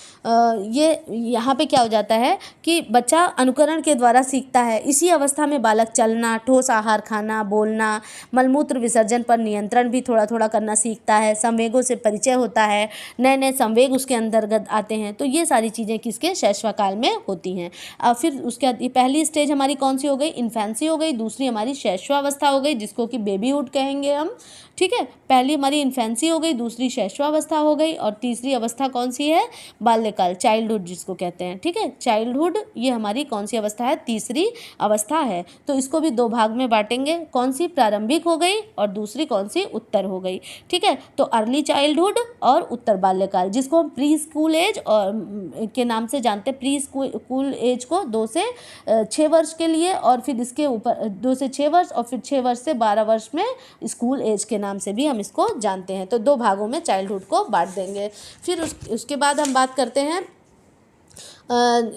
ये यहाँ पे क्या हो जाता है कि बच्चा अनुकरण के द्वारा सीखता है। इसी अवस्था में बालक चलना, ठोस आहार खाना, बोलना, मलमूत्र विसर्जन पर नियंत्रण भी थोड़ा थोड़ा करना सीखता है, संवेगों से परिचय होता है, नए नए संवेग उसके अंतर्गत आते हैं। तो ये सारी चीज़ें किसके? शैशवकाल में होती हैं। फिर उसके बाद ये पहली स्टेज हमारी कौन सी हो गई? इन्फेंसी हो गई। दूसरी हमारी शैशवावस्था हो गई, जिसको कि बेबीहुड कहेंगे हम। ठीक है, पहली हमारी इन्फेंसी हो गई, दूसरी शैशवावस्था हो गई, और तीसरी अवस्था कौन सी है? बाल्यकाल, चाइल्डहुड जिसको कहते हैं। ठीक है, चाइल्डहुड ये हमारी कौन सी अवस्था है? तीसरी अवस्था है। तो इसको भी 2 भाग में बांटेंगे। कौन सी? प्रारंभिक हो गई, और दूसरी कौन सी? उत्तर हो गई। ठीक है, तो अर्ली चाइल्डहुड और उत्तर बाल्यकाल, जिसको हम प्री स्कूल एज और के नाम से जानते हैं। प्री स्कूल एज को 2 से 6 वर्ष के लिए, और फिर इसके ऊपर 2 से 6 वर्ष, और फिर 6 वर्ष से 12 वर्ष में स्कूल एज के नाम से भी हम इसको जानते हैं। तो 2 भागों में चाइल्डहुड को बांट देंगे। फिर उसके बाद हम बात करते हैं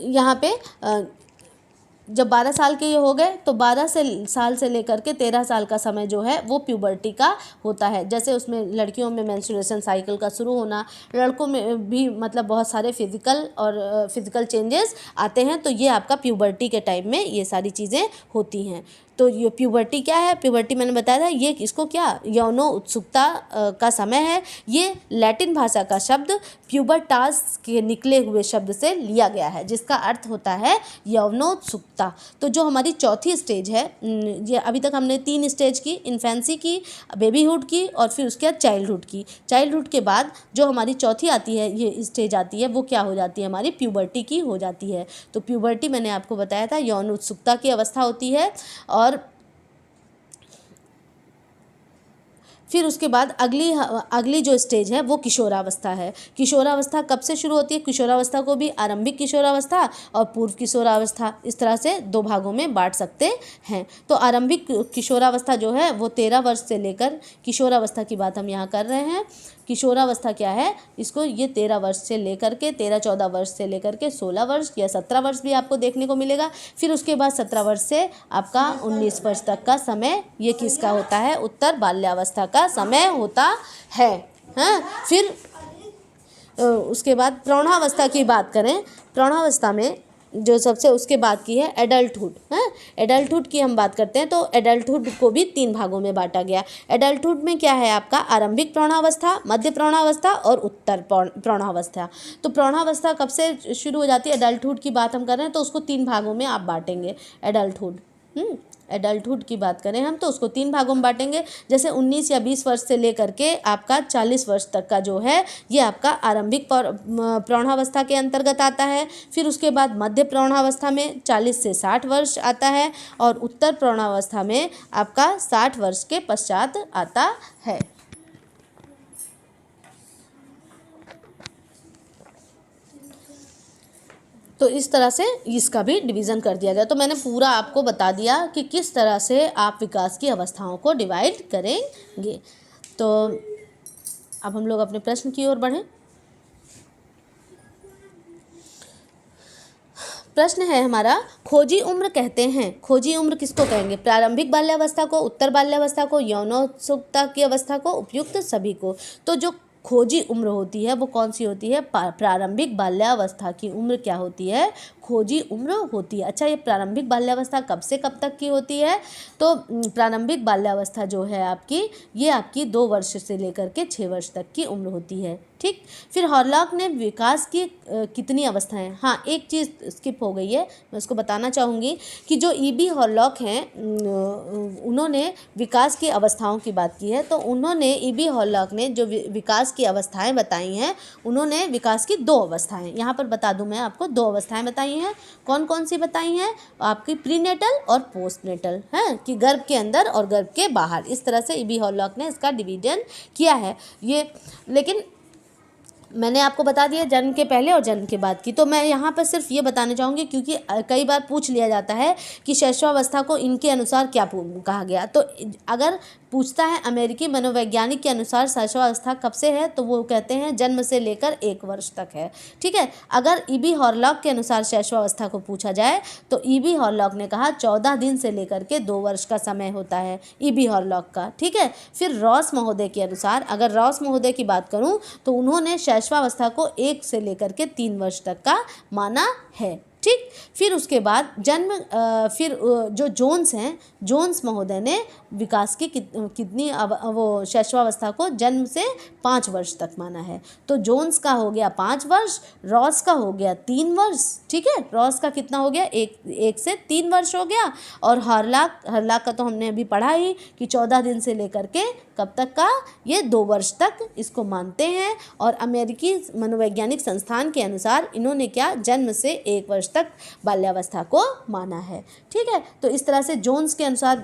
यहाँ पे जब 12 साल के ये हो गए तो 12 साल से लेकर के 13 साल का समय जो है वो प्यूबर्टी का होता है। जैसे उसमें लड़कियों में मेंस्ट्रुएशन साइकिल का शुरू होना, लड़कों में भी मतलब बहुत सारे फिजिकल चेंजेस आते हैं। तो ये आपका प्यूबर्टी के टाइम में ये सारी चीज़ें होती हैं। तो ये प्यूबर्टी क्या है? प्यूबर्टी मैंने बताया था, ये इसको क्या? यौनो उत्सुकता का समय है। ये लैटिन भाषा का शब्द प्यूबर्टास के निकले हुए शब्द से लिया गया है, जिसका अर्थ होता है यौनोत्सुकता। तो जो हमारी चौथी स्टेज है, ये अभी तक हमने 3 स्टेज की, इन्फेंसी की, बेबीहुड की, और फिर उसके बाद चाइल्डहुड की। चाइल्डहुड के बाद जो हमारी चौथी आती है, ये स्टेज आती है, वो क्या हो जाती है? हमारी प्यूबर्टी की हो जाती है। तो प्यूबर्टी मैंने आपको बताया था यौन उत्सुकता की अवस्था होती है। और फिर उसके बाद अगली जो स्टेज है वो किशोरावस्था है। किशोरावस्था कब से शुरू होती है? किशोरावस्था को भी आरंभिक किशोरावस्था और पूर्व किशोरावस्था, इस तरह से 2 भागों में बांट सकते हैं। तो आरंभिक किशोरावस्था जो है वो 13 वर्ष से लेकर, किशोरावस्था की बात हम यहाँ कर रहे हैं। किशोरावस्था क्या है? इसको ये 13 वर्ष से लेकर के 13-14 वर्ष से लेकर के 16 वर्ष या 17 वर्ष भी आपको देखने को मिलेगा। फिर उसके बाद 17 वर्ष से आपका 19 वर्ष तक का समय ये किसका होता है? उत्तर बाल्यावस्था का समय होता है। हाँ, फिर उसके बाद प्रौढ़ावस्था की बात करें। प्रौढ़ावस्था में जो सबसे उसके बाद की है एडल्टहुड है। एडल्टहुड की हम बात करते हैं तो एडल्टहुड को भी 3 भागों में बांटा गया। एडल्टहुड में क्या है आपका? आरंभिक प्रौढ़ावस्था, मध्य प्रौढ़ावस्था और उत्तर प्रौढ़ावस्था। तो प्रौढ़ावस्था कब से शुरू हो जाती है? एडल्टहुड की बात हम कर रहे हैं तो उसको 3 भागों में आप बांटेंगे। एडल्टहुड की बात करें हम तो उसको 3 भागों में बांटेंगे। जैसे 19 या 20 वर्ष से लेकर के आपका 40 वर्ष तक का जो है ये आपका आरंभिक प्रौढ़ावस्था के अंतर्गत आता है। फिर उसके बाद मध्य प्रौढ़ावस्था में 40 से 60 वर्ष आता है, और उत्तर प्रौढ़ावस्था में आपका 60 वर्ष के पश्चात आता है। तो इस तरह से इसका भी डिवीज़न कर दिया गया। तो मैंने पूरा आपको बता दिया कि किस तरह से आप विकास की अवस्थाओं को डिवाइड करेंगे। तो अब हम लोग अपने प्रश्न की ओर बढ़ें। प्रश्न है हमारा, खोजी उम्र कहते हैं। खोजी उम्र किसको कहेंगे? प्रारंभिक बाल्यावस्था को, उत्तर बाल्यावस्था को, यौनोत्सुकता की अवस्था को, उपयुक्त सभी को। तो जो खोजी उम्र होती है वो कौन सी होती है? प्रारंभिक बाल्यावस्था की उम्र क्या होती है? खोजी उम्र होती है। अच्छा, ये प्रारंभिक बाल्यावस्था कब से कब तक की होती है? तो प्रारंभिक बाल्यावस्था जो है आपकी, ये आपकी 2 वर्ष से लेकर के 6 वर्ष तक की उम्र होती है। ठीक। फिर हॉरलॉक ने विकास की कितनी अवस्थाएं? हाँ, एक चीज़ स्किप हो गई है, मैं उसको बताना चाहूँगी कि जो ईबी हॉरलॉक हैं उन्होंने विकास की अवस्थाओं की बात की है। तो उन्होंने ईबी हॉरलॉक ने जो विकास की अवस्थाएं बताई हैं, उन्होंने विकास की 2 अवस्थाएं यहाँ पर बता दूं मैं आपको। 2 अवस्थाएं बताई हैं। कौन कौन सी बताई हैं? आपकी प्रीनेटल और पोस्टनेटल हैं, कि गर्भ के अंदर और गर्भ के बाहर। इस तरह से ईबी हॉरलॉक ने इसका डिवीजन किया है। ये लेकिन मैंने आपको बता दिया जन्म के पहले और जन्म के बाद की। तो मैं यहाँ पर सिर्फ ये बताना चाहूँगी, क्योंकि कई बार पूछ लिया जाता है कि शैशवावस्था को इनके अनुसार क्या कहा गया। तो अगर पूछता है अमेरिकी मनोवैज्ञानिक के अनुसार शैशवावस्था कब से है, तो वो कहते हैं जन्म से लेकर 1 वर्ष तक है। ठीक है। अगर ईबी हॉरलॉक के अनुसार शैशवावस्था को पूछा जाए तो ईबी हॉरलॉक ने कहा 14 दिन से लेकर के 2 वर्ष का समय होता है ईबी हॉरलॉक का। ठीक है। फिर रॉस महोदय के अनुसार, अगर रॉस महोदय की बात करूं तो उन्होंने शैशवावस्था को 1 से लेकर के 3 वर्ष तक का माना है। ठीक। फिर उसके बाद फिर जो जोन्स हैं, जोन्स महोदय ने विकास की कितनी वो शैशवावस्था को जन्म से 5 वर्ष तक माना है। तो जोन्स का हो गया 5 वर्ष, रॉस का हो गया 3 वर्ष। ठीक है। रॉस का कितना हो गया, 1 से 3 वर्ष हो गया। और हॉरलॉक का तो हमने अभी पढ़ा ही कि 14 दिन से लेकर के कब तक का, ये 2 वर्ष तक इसको मानते हैं। और अमेरिकी मनोवैज्ञानिक संस्थान के अनुसार इन्होंने क्या, जन्म से 1 वर्ष तक बाल्यावस्था को माना है। ठीक है। तो इस तरह से जोन्स के अनुसार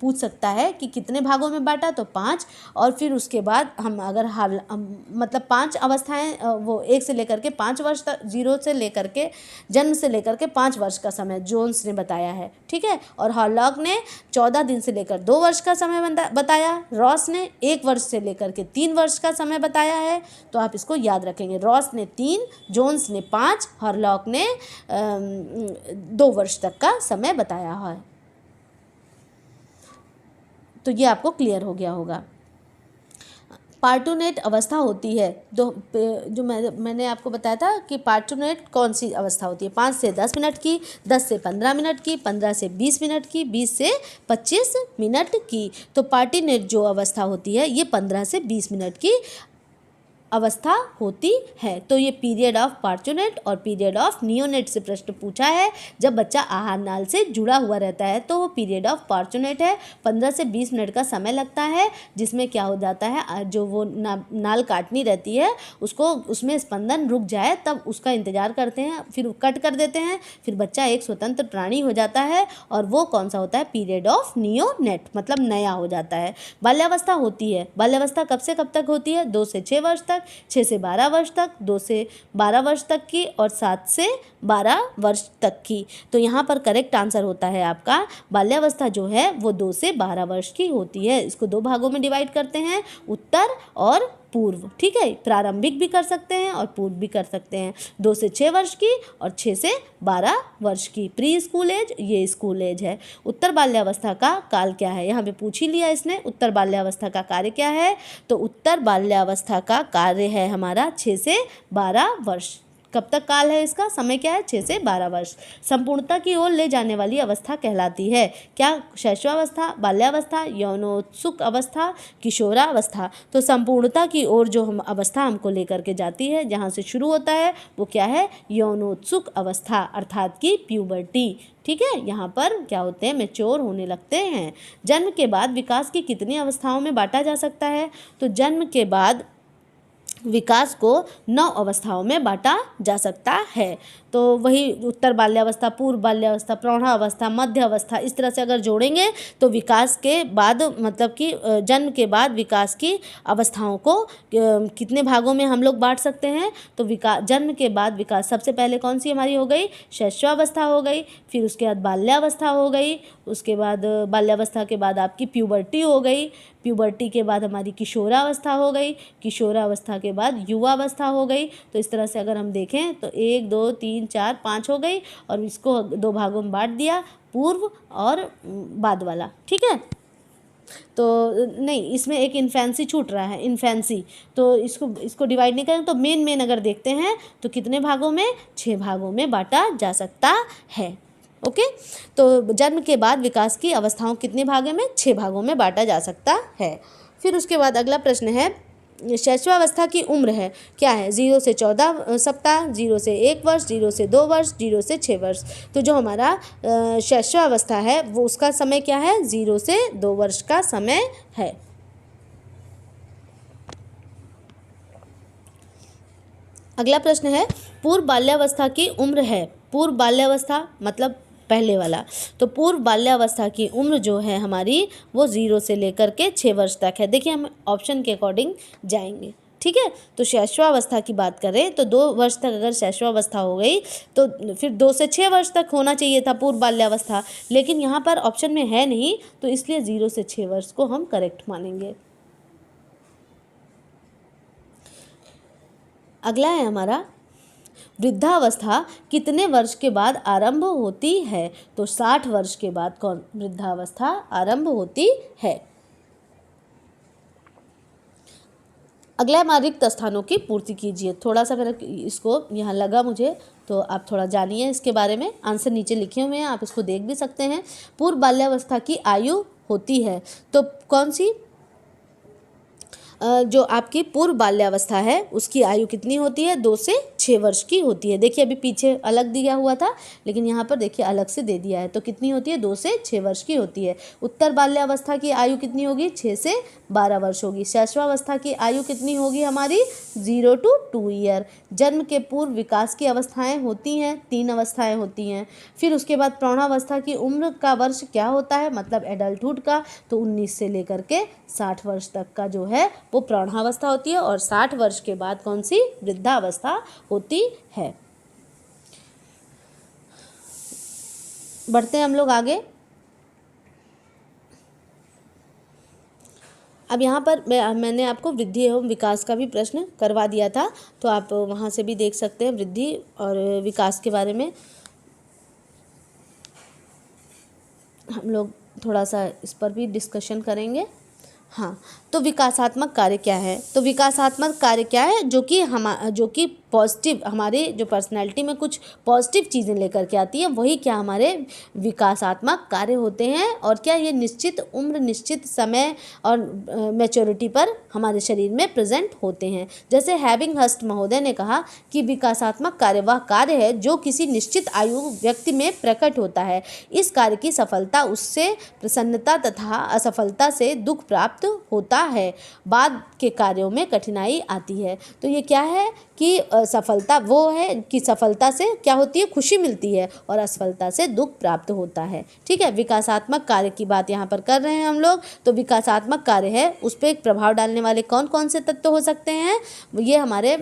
पूछ सकता है कि कितने भागों में बांटा, तो 5। और फिर उसके बाद हम अगर मतलब 5 अवस्थाएं, वो 1 से लेकर के 5 वर्ष तक, 0 से लेकर के जन्म से लेकर के 5 वर्ष का समय जोन्स ने बताया है। ठीक है। और हॉरलॉक ने 14 दिन से लेकर 2 वर्ष का समय बताया। रॉस ने 1 वर्ष से लेकर के 3 वर्ष का समय बताया है। तो आप इसको याद रखेंगे, रॉस ने 3, जोन्स ने 5, हॉरलॉक ने 2 वर्ष तक का समय बताया है। तो ये आपको क्लियर हो गया होगा। पार्टूनेट अवस्था होती है, तो जो मैंने आपको बताया था कि पार्टूनेट कौन सी अवस्था होती है, 5 से 10 मिनट की, 10 से 15 मिनट की, 15 से 20 मिनट की, 20 से 25 मिनट की। तो पार्टूनेट जो अवस्था होती है ये 15 से 20 मिनट की अवस्था होती है। तो ये पीरियड ऑफ पार्टूनेट और पीरियड ऑफ नियोनेट से प्रश्न पूछा है। जब बच्चा आहार नाल से जुड़ा हुआ रहता है तो वो पीरियड ऑफ पार्टूनेट है। 15 से 20 मिनट का समय लगता है, जिसमें क्या हो जाता है, जो वो नाल काटनी रहती है उसको, उसमें स्पंदन रुक जाए तब उसका इंतजार करते हैं, फिर कट कर देते हैं, फिर बच्चा एक स्वतंत्र प्राणी हो जाता है। और वो कौन सा होता है, पीरियड ऑफ नियोनेट, मतलब नया हो जाता है। बाल्यावस्था होती है, बाल्यावस्था कब से कब तक होती है, 2 से 6 वर्ष तक, 6 से 12 वर्ष तक, 2 से 12 वर्ष तक की, और 7 से 12 वर्ष तक की। तो यहाँ पर करेक्ट आंसर होता है आपका, बाल्यावस्था जो है वो 2 से 12 वर्ष की होती है। इसको 2 भागों में डिवाइड करते हैं, उत्तर और पूर्व। ठीक है। प्रारंभिक भी कर सकते हैं और पूर्व भी कर सकते हैं। 2 से 6 वर्ष की और 6 से 12 वर्ष की प्री स्कूल एज, ये स्कूल एज है। उत्तर बाल्यावस्था का काल क्या है, यहाँ पे पूछ ही लिया इसने। उत्तर बाल्यावस्था का कार्य क्या है, तो उत्तर बाल्यावस्था का कार्य है हमारा 6 से 12 वर्ष। कब तक काल है इसका, समय क्या है, 6 से 12 वर्ष। संपूर्णता की ओर ले जाने वाली अवस्था कहलाती है क्या, शैशवावस्था, बाल्यावस्था, यौनोत्सुक अवस्था, किशोरावस्था। तो संपूर्णता की ओर जो हम अवस्था हमको लेकर के जाती है, जहाँ से शुरू होता है वो क्या है, यौनोत्सुक अवस्था, अर्थात की प्यूबर्टी। ठीक है। यहाँ पर क्या होते हैं, मैच्योर होने लगते हैं। जन्म के बाद विकास की कितनी अवस्थाओं में बांटा जा सकता है, तो जन्म के बाद विकास को 9 अवस्थाओं में बांटा जा सकता है। तो वही उत्तर बाल्यावस्था, पूर्व बाल्यावस्था, प्रौढ़ावस्था, मध्य अवस्था, इस तरह से अगर जोड़ेंगे तो विकास के बाद, मतलब कि जन्म के बाद विकास की अवस्थाओं को कितने भागों में हम लोग बांट सकते हैं, तो जन्म के बाद विकास सबसे पहले कौन सी हमारी हो गई, शैशवावस्था हो गई, फिर उसके बाद बाल्यावस्था हो गई, उसके बाद बाल्यावस्था के बाद आपकी प्यूबर्टी हो गई, प्यूबर्टी के बाद हमारी किशोरावस्था हो गई, किशोरावस्था के बाद युवावस्था हो गई। तो इस तरह से अगर हम देखें तो 1 2 3 4 5 हो गई, और इसको 2 भागों में बांट दिया, पूर्व और बाद वाला। ठीक है। तो नहीं, इसमें एक इन्फेंसी छूट रहा है, इन्फेंसी, तो इसको डिवाइड नहीं करें तो मेन अगर देखते हैं तो कितने भागों में, 6 भागों में बांटा जा सकता है। ओके। तो जन्म के बाद विकास की अवस्थाओं कितने भागों में, 6 भागों में बांटा जा सकता है। फिर उसके बाद अगला प्रश्न है, शैशवावस्था की उम्र है क्या है, 0 से 14 सप्ताह, 0 से 1 वर्ष, 0 से 2 वर्ष, 0 से 6 वर्ष। तो जो हमारा शैशवावस्था है वो उसका समय क्या है, 0 से 2 वर्ष का समय है। अगला प्रश्न है, पूर्व बाल्यावस्था की उम्र है, पूर्व बाल्यावस्था मतलब पहले वाला, तो पूर्व बाल्यावस्था की उम्र जो है हमारी वो 0 से लेकर के 6 वर्ष तक है। देखिए हम ऑप्शन के अकॉर्डिंग जाएंगे। ठीक है। तो शैशवावस्था की बात करें तो 2 वर्ष तक अगर शैशवावस्था हो गई तो फिर 2 से 6 वर्ष तक होना चाहिए था पूर्व बाल्यावस्था, लेकिन यहाँ पर ऑप्शन में है नहीं, तो इसलिए 0 से 6 वर्ष को हम करेक्ट मानेंगे। अगला है हमारा वृद्धावस्था कितने वर्ष के बाद आरंभ होती है? तो 60 वर्ष के बाद कौन वृद्धावस्था आरंभ होती है। अगला हमारे रिक्त स्थानों की पूर्ति कीजिए। थोड़ा सा मेरा इसको यहाँ लगा मुझे, तो आप थोड़ा जानिए इसके बारे में। आंसर नीचे लिखे हुए हैं, आप इसको देख भी सकते हैं। पूर्व बाल्यावस्था की आयु होती है तो कौन सी, जो आपकी पूर्व बाल्यावस्था है उसकी आयु कितनी होती है? 2 से 6 वर्ष की होती है। देखिए अभी पीछे अलग दिया हुआ था, लेकिन यहाँ पर देखिए अलग से दे दिया है। तो कितनी होती है? 2 से 6 वर्ष की होती है। उत्तर बाल्यावस्था की आयु कितनी होगी? 6 से 12 वर्ष होगी। शैशवावस्था की आयु कितनी होगी हमारी? 0 to 2 ईयर। जन्म के पूर्व विकास की अवस्थाएं होती हैं, 3 अवस्थाएं होती हैं। फिर उसके बाद प्रौढ़ावस्था की उम्र का वर्ष क्या होता है, मतलब एडल्टहुड का, तो 19 से लेकर के 60 वर्ष तक का जो है वो प्रौढ़ावस्था होती है, और 60 वर्ष के बाद कौन सी? वृद्धावस्था होती है। बढ़ते हैं हम लोग आगे। अब यहाँ पर मैंने आपको वृद्धि एवं विकास का भी प्रश्न करवा दिया था, तो आप वहाँ से भी देख सकते हैं वृद्धि और विकास के बारे में। हम लोग थोड़ा सा इस पर भी डिस्कशन करेंगे। हाँ, तो विकासात्मक कार्य क्या है? तो विकासात्मक कार्य क्या है? जो कि पॉजिटिव, हमारे जो पर्सनैलिटी में कुछ पॉजिटिव चीज़ें लेकर के आती है, वही क्या हमारे विकासात्मक कार्य होते हैं। और क्या ये निश्चित उम्र, निश्चित समय और मैच्योरिटी पर हमारे शरीर में प्रेजेंट होते हैं। जैसे हैविंग हस्ट महोदय ने कहा कि विकासात्मक कार्य वह कार्य है जो किसी निश्चित आयु व्यक्ति में प्रकट होता है। इस कार्य की सफलता उससे प्रसन्नता तथा असफलता से दुख प्राप्त होता है। बाद के कार्यों में कठिनाई आती है। तो ये क्या है कि सफलता वो है कि सफलता से क्या होती है? खुशी मिलती है, और असफलता से दुख प्राप्त होता है। ठीक है, विकासात्मक कार्य की बात यहाँ पर कर रहे हैं हम लोग। तो विकासात्मक कार्य है, उस पर एक प्रभाव डालने वाले कौन कौन से तत्व हो सकते हैं? ये हमारे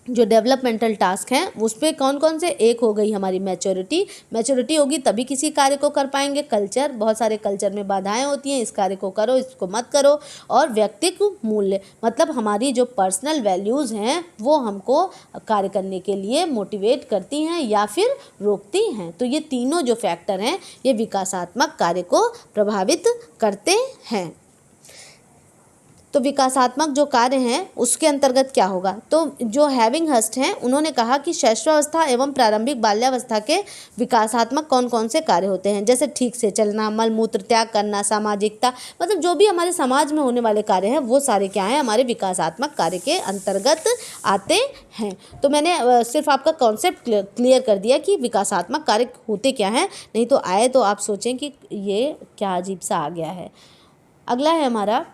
जो डेवलपमेंटल टास्क हैं उस पर कौन कौन से? एक हो गई हमारी मैच्योरिटी होगी तभी किसी कार्य को कर पाएंगे। कल्चर, बहुत सारे कल्चर में बाधाएं होती हैं, इस कार्य को करो, इसको मत करो। और व्यक्तित्व मूल्य, मतलब हमारी जो पर्सनल वैल्यूज़ हैं वो हमको कार्य करने के लिए मोटिवेट करती हैं या फिर रोकती हैं। तो ये तीनों जो फैक्टर हैं ये विकासात्मक कार्य को प्रभावित करते हैं। तो विकासात्मक जो कार्य हैं उसके अंतर्गत क्या होगा? तो जो हैविंग हस्ट हैं उन्होंने कहा कि शैशवावस्था एवं प्रारंभिक बाल्यावस्था के विकासात्मक कौन कौन से कार्य होते हैं? जैसे ठीक से चलना, मल मूत्र त्याग करना, सामाजिकता, मतलब जो भी हमारे समाज में होने वाले कार्य हैं वो सारे क्या हैं? हमारे विकासात्मक कार्य के अंतर्गत आते हैं। तो मैंने सिर्फ आपका कॉन्सेप्ट क्लियर कर दिया कि विकासात्मक कार्य होते क्या हैं, नहीं तो आए तो आप सोचें कि ये क्या अजीब सा आ गया है। अगला है हमारा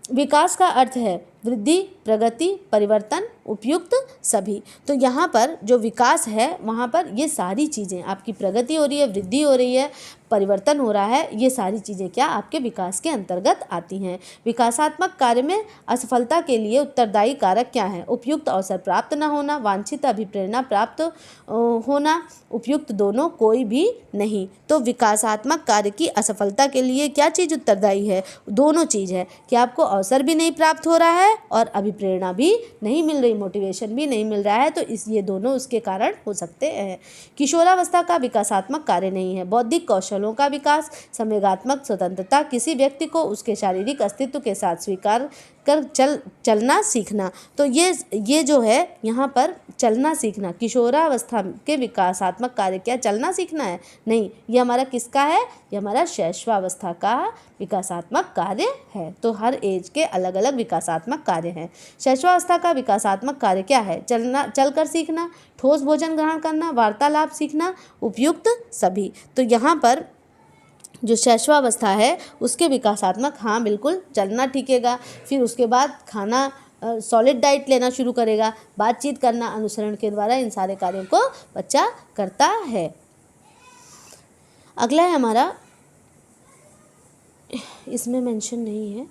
विकास का अर्थ है वृद्धि, प्रगति, परिवर्तन, उपयुक्त, सभी। तो यहाँ पर जो विकास है वहाँ पर ये सारी चीज़ें, आपकी प्रगति हो रही है, वृद्धि हो रही है, परिवर्तन हो रहा है, ये सारी चीज़ें क्या आपके विकास के अंतर्गत आती हैं। विकासात्मक कार्य में असफलता के लिए उत्तरदायी कारक क्या है? उपयुक्त अवसर प्राप्त न होना, वांछित अभिप्रेरणा प्राप्त होना, उपयुक्त दोनों, कोई भी नहीं। तो विकासात्मक कार्य की असफलता के लिए क्या चीज़ उत्तरदायी है? दोनों चीज़ है कि आपको अवसर भी नहीं प्राप्त हो रहा है और अभिप्रेरणा भी नहीं मिल रही, मोटिवेशन भी नहीं मिल रहा है। तो ये दोनों उसके कारण हो सकते हैं। किशोरावस्था का विकासात्मक कार्य नहीं है। बौद्धिक कौशलों का विकास, संवेगात्मक स्वतंत्रता, किसी व्यक्ति को उसके शारीरिक अस्तित्व के साथ स्वीकार कर चलना सीखना। तो ये जो है यहाँ पर चलना सीखना, किशोरावस्था के विकासात्मक कार्य क्या चलना सीखना है? नहीं, ये हमारा किसका है? ये हमारा शैशवावस्था का विकासात्मक कार्य है। तो हर एज के अलग अलग विकासात्मक कार्य हैं। शैशवावस्था का विकासात्मक कार्य क्या है? चलकर सीखना, ठोस भोजन ग्रहण करना, वार्तालाप सीखना, उपयुक्त, सभी। तो यहाँ पर जो शैशवावस्था है उसके विकासात्मक, हाँ बिल्कुल चलना सीखेगा, फिर उसके बाद खाना, सॉलिड डाइट लेना शुरू करेगा, बातचीत करना, अनुसरण के द्वारा इन सारे कार्यों को बच्चा करता है। अगला है हमारा, इसमें मेंशन नहीं है,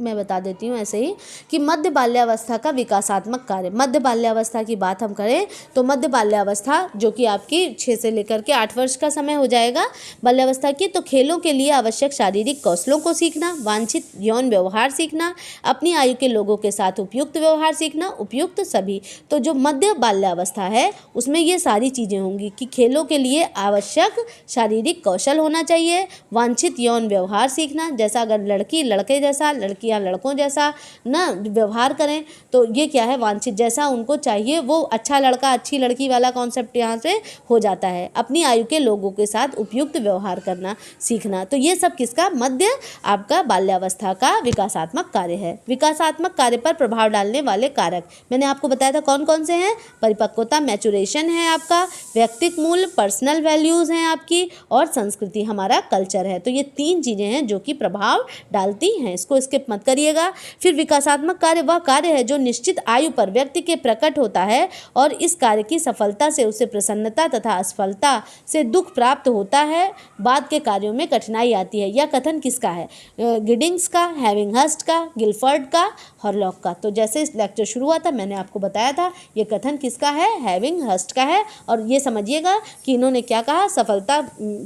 मैं बता देती हूँ ऐसे ही कि मध्य बाल्यावस्था का विकासात्मक कार्य। मध्य बाल्यावस्था की बात हम करें तो मध्य बाल्यावस्था जो कि आपकी 6 से लेकर के 8 वर्ष का समय हो जाएगा बाल्यावस्था की, तो खेलों के लिए आवश्यक शारीरिक कौशलों को सीखना, वांछित यौन व्यवहार सीखना, अपनी आयु के लोगों के साथ उपयुक्त व्यवहार सीखना, उपयुक्त सभी। तो जो मध्य बाल्यावस्था है उसमें ये सारी चीज़ें होंगी कि खेलों के लिए आवश्यक शारीरिक कौशल होना चाहिए, वांछित यौन व्यवहार सीखना, जैसा अगर लड़की लड़के जैसा, लड़कियां लड़कों जैसा ना व्यवहार करें तो ये क्या है, वांछित जैसा उनको चाहिए वो अच्छा लड़का अच्छी लड़की वाला कॉन्सेप्ट यहाँ से हो जाता है। अपनी आयु के लोगों के साथ उपयुक्त व्यवहार करना सीखना, तो ये सब किसका, मध्य आपका बाल्यावस्था का विकासात्मक कार्य है। विकासात्मक कार्य पर प्रभाव डालने वाले कारक मैंने आपको बताया था कौन कौन से हैं। परिपक्वता मैचुरेशन है आपका, व्यक्तित्व मूल्य पर्सनल वैल्यूज़ हैं आपकी, और संस्कृति हमारा कल्चर है। तो ये 3 चीज़ें हैं जो कि प्रभाव डालती हैं, इसको स्किप मत करिएगा। फिर विकासात्मक कार्य वह कार्य है जो निश्चित आयु पर व्यक्ति के प्रकट होता है और इस कार्य की सफलता से उसे प्रसन्नता तथा असफलता से दुख प्राप्त होता है, बाद के कार्यों में कठिनाई आती है। यह कथन किसका है, गिडिंग्स का, हैविंगहर्स्ट का, गिलफर्ड का, हॉरलॉक का। तो जैसे इस लेक्चर शुरू हुआ था मैंने आपको बताया था ये कथन किसका है, हैविंगहर्स्ट का है। और ये समझिएगा कि इन्होंने क्या कहा, सफलता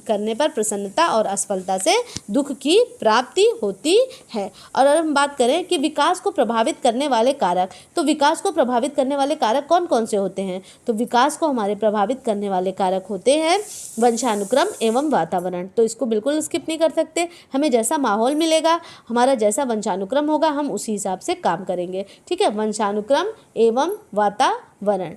करने पर प्रसन्नता और असफलता से दुख की प्राप्ति होती है। और अगर हम बात करें कि विकास को प्रभावित करने वाले कारक, तो विकास को प्रभावित करने वाले कारक कौन कौन से होते हैं, तो विकास को हमारे प्रभावित करने वाले कारक होते हैं वंशानुक्रम एवं वातावरण। तो इसको बिल्कुल स्किप नहीं कर सकते, हमें जैसा माहौल मिलेगा, हमारा जैसा वंशानुक्रम होगा, हम उसी हिसाब से काम करेंगे। ठीक है, वंशानुक्रम एवं वातावरण।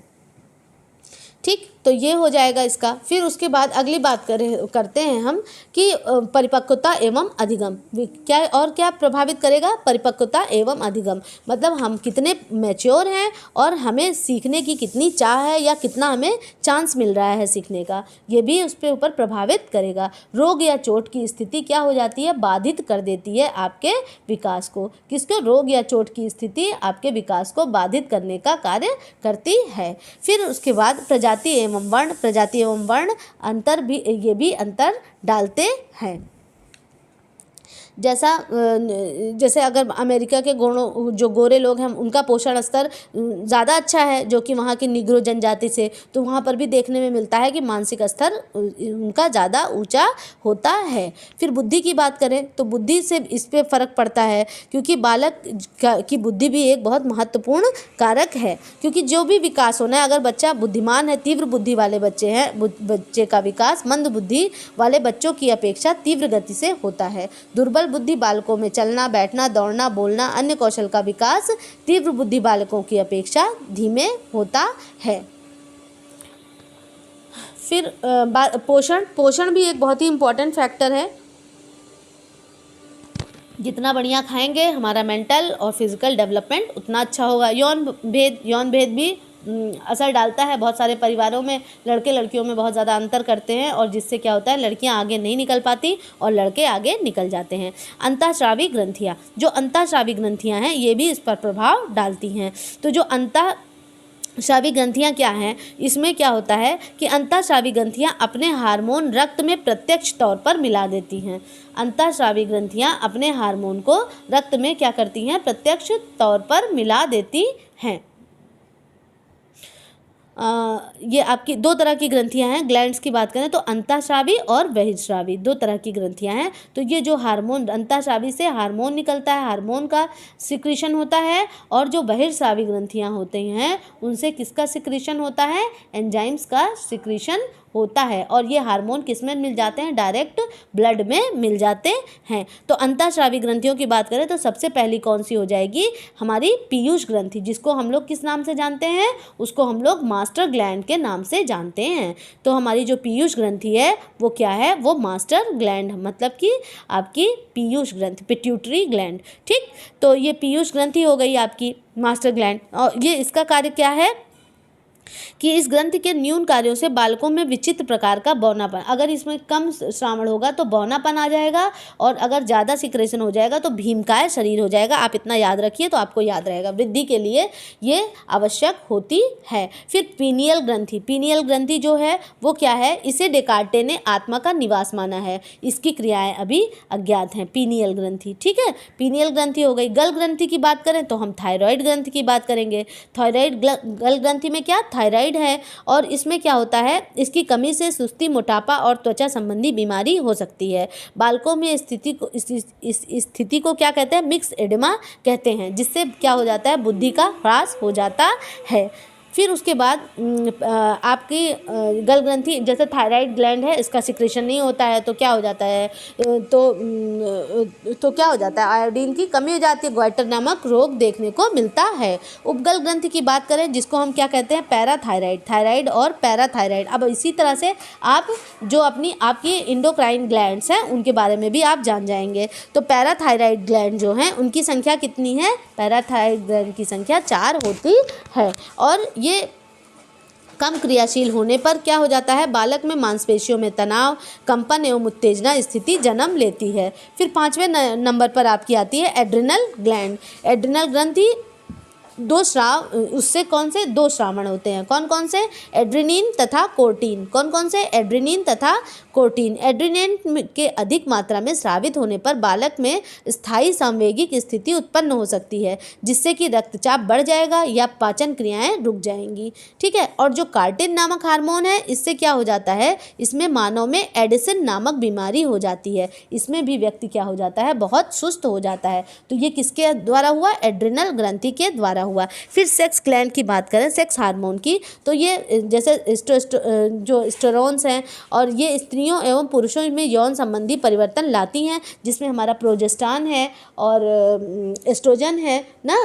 ठीक, तो ये हो जाएगा इसका। फिर उसके बाद अगली बात करते हैं हम कि परिपक्वता एवं अधिगम क्या और क्या प्रभावित करेगा, परिपक्वता एवं अधिगम मतलब हम कितने मैच्योर हैं और हमें सीखने की कितनी चाह है या कितना हमें चांस मिल रहा है सीखने का, ये भी उस पर ऊपर प्रभावित करेगा। रोग या चोट की स्थिति क्या हो जाती है, बाधित कर देती है आपके विकास को। किसको, रोग या चोट की स्थिति आपके विकास को बाधित करने का कार्य करती है। फिर उसके बाद प्रजाति एवं वर्ण, प्रजाति एवं वर्ण अंतर भी, ये भी अंतर डालते हैं। जैसे अगर अमेरिका के जो गोरे लोग हैं उनका पोषण स्तर ज़्यादा अच्छा है जो कि वहाँ की निग्रो जनजाति से, तो वहाँ पर भी देखने में मिलता है कि मानसिक स्तर उनका ज़्यादा ऊंचा होता है। फिर बुद्धि की बात करें तो बुद्धि से इस पे फ़र्क पड़ता है क्योंकि बालक की बुद्धि भी एक बहुत महत्वपूर्ण कारक है, क्योंकि जो भी विकास होना है, अगर बच्चा बुद्धिमान है, तीव्र बुद्धि वाले बच्चे हैं, बच्चे का विकास मंद बुद्धि वाले बच्चों की अपेक्षा तीव्र गति से होता है। दुर्बल बुद्धि बालकों में चलना, बैठना, दौड़ना, बोलना, अन्य कौशल का विकास तीव्र बुद्धि बालकों की अपेक्षा धीमे होता है। फिर पोषण भी एक बहुत ही इम्पोर्टेंट फैक्टर है। जितना बढ़िया खाएंगे हमारा मेंटल और फिजिकल डेवलपमेंट उतना अच्छा होगा। यौन भेद भी असर डालता है। बहुत सारे परिवारों में लड़के लड़कियों में बहुत ज़्यादा अंतर करते हैं और जिससे क्या होता है, लड़कियां आगे नहीं निकल पाती और लड़के आगे निकल जाते हैं। अंतःस्रावी ग्रंथियां, जो अंतःस्रावी ग्रंथियां हैं ये भी इस पर प्रभाव डालती हैं। तो जो अंतःस्रावी ग्रंथियां क्या हैं, इसमें क्या होता है कि अंतःस्रावी ग्रंथियां अपने हार्मोन रक्त में प्रत्यक्ष तौर पर मिला देती हैं। अंतःस्रावी ग्रंथियां अपने हार्मोन को रक्त में क्या करती हैं, प्रत्यक्ष तौर पर मिला देती हैं। ये आपकी 2 तरह की ग्रंथियां हैं। ग्लैंड्स की बात करें तो अंतःस्रावी और बहिर्स्रावी 2 तरह की ग्रंथियां हैं। तो ये जो हार्मोन, अंतःस्रावी से हार्मोन निकलता है, हार्मोन का सिक्रीशन होता है, और जो बहिर्स्रावी ग्रंथियां होती हैं उनसे किसका सिक्रीशन होता है, एंजाइम्स का सिक्रीशन होता है। और ये हार्मोन किस में मिल जाते हैं, डायरेक्ट ब्लड में मिल जाते हैं। तो अंतःस्रावी ग्रंथियों की बात करें तो सबसे पहली कौन सी हो जाएगी, हमारी पीयूष ग्रंथि, जिसको हम लोग किस नाम से जानते हैं, उसको हम लोग मास्टर ग्लैंड के नाम से जानते हैं। तो हमारी जो पीयूष ग्रंथि है वो क्या है, वो मास्टर ग्लैंड, मतलब कि आपकी पीयूष ग्रंथि, पिट्यूटरी ग्लैंड। ठीक, तो ये पीयूष ग्रंथि हो गई आपकी मास्टर ग्लैंड। और ये इसका कार्य क्या है, कि इस ग्रंथि के न्यून कार्यों से बालकों में विचित्र प्रकार का बौनापन, अगर इसमें कम श्रावण होगा तो बौनापन आ जाएगा, और अगर ज़्यादा सिक्रेशन हो जाएगा तो भीमकाय शरीर हो जाएगा। आप इतना याद रखिए तो आपको याद रहेगा, वृद्धि के लिए ये आवश्यक होती है। फिर पीनियल ग्रंथि, पीनियल ग्रंथि जो है वो क्या है, इसे डेकार्टे ने आत्मा का निवास माना है, इसकी क्रियाएं अभी अज्ञात हैं। पीनियल ग्रंथि, ठीक है, पीनियल ग्रंथि हो गई। गल ग्रंथि की बात करें तो हम थायराइड ग्रंथि की बात करेंगे। थायराइड गल ग्रंथि में क्या, थायराइड है, और इसमें क्या होता है, इसकी कमी से सुस्ती, मोटापा और त्वचा संबंधी बीमारी हो सकती है। बालकों में इस स्थिति को क्या कहते हैं, मिक्स एडेमा कहते हैं, जिससे क्या हो जाता है, बुद्धि का ह्रास हो जाता है। फिर उसके बाद आपकी गल ग्रंथि, जैसे थायराइड ग्लैंड है, इसका सिक्रेशन नहीं होता है तो क्या हो जाता है, तो क्या हो जाता है, आयोडीन की कमी हो जाती है, गॉइटर नामक रोग देखने को मिलता है। उपगल ग्रंथि की बात करें, जिसको हम क्या कहते हैं, पैराथायराइड, थायराइड और पैराथायराइड। अब इसी तरह से आप जो आपकी इंडोक्राइन ग्लैंड्स हैं उनके बारे में भी आप जान जाएंगे। तो पैराथायराइड ग्लैंड जो हैं उनकी संख्या कितनी है, पैराथायराइड ग्लैंड की संख्या 4 होती है, और ये कम क्रियाशील होने पर क्या हो जाता है, बालक में मांसपेशियों में तनाव, कंपन एवं उत्तेजना स्थिति जन्म लेती है। फिर 5वें नंबर पर आपकी आती है एड्रिनल ग्लैंड। एड्रिनल ग्रंथि उससे कौन से 2 श्रावण होते हैं, कौन कौन से, एड्रेनिन तथा कोर्टीन। कौन कौन से, एड्रेनिन तथा कोर्टीन। एड्रेनिन के अधिक मात्रा में स्रावित होने पर बालक में स्थायी संवेगिक स्थिति उत्पन्न हो सकती है, जिससे कि रक्तचाप बढ़ जाएगा या पाचन क्रियाएं रुक जाएंगी, ठीक है। और जो कार्टिन नामक हार्मोन है, इससे क्या हो जाता है, इसमें मानव में एडिसन नामक बीमारी हो जाती है, इसमें भी व्यक्ति क्या हो जाता है, बहुत सुस्त हो जाता है। तो ये किसके द्वारा हुआ, एड्रिनल ग्रंथि के द्वारा हुआ। फिर सेक्स ग्लैंड की बात करें, सेक्स हार्मोन की, तो ये जैसे जो एस्टेरोन्स हैं, और ये स्त्रियों एवं पुरुषों में यौन संबंधी परिवर्तन लाती हैं, जिसमें हमारा प्रोजेस्टेरॉन है और एस्ट्रोजन है ना,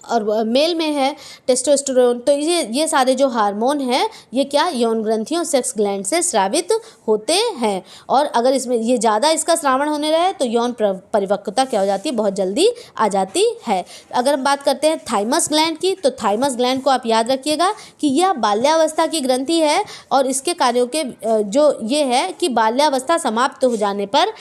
और मेल में है टेस्टोस्टेरोन। तो ये सारे जो हार्मोन हैं ये क्या, यौन ग्रंथियों, सेक्स ग्लैंड से स्रावित होते हैं, और अगर इसमें ये ज़्यादा इसका स्रावण होने रहे तो यौन परिपक्वता क्या हो जाती है, बहुत जल्दी आ जाती है। अगर हम बात करते हैं थाइमस ग्लैंड की, तो थाइमस ग्लैंड को आप याद रखिएगा कि यह बाल्यावस्था की ग्रंथि है, और इसके कार्यों के जो ये है कि बाल्यावस्था समाप्त हो जाने पर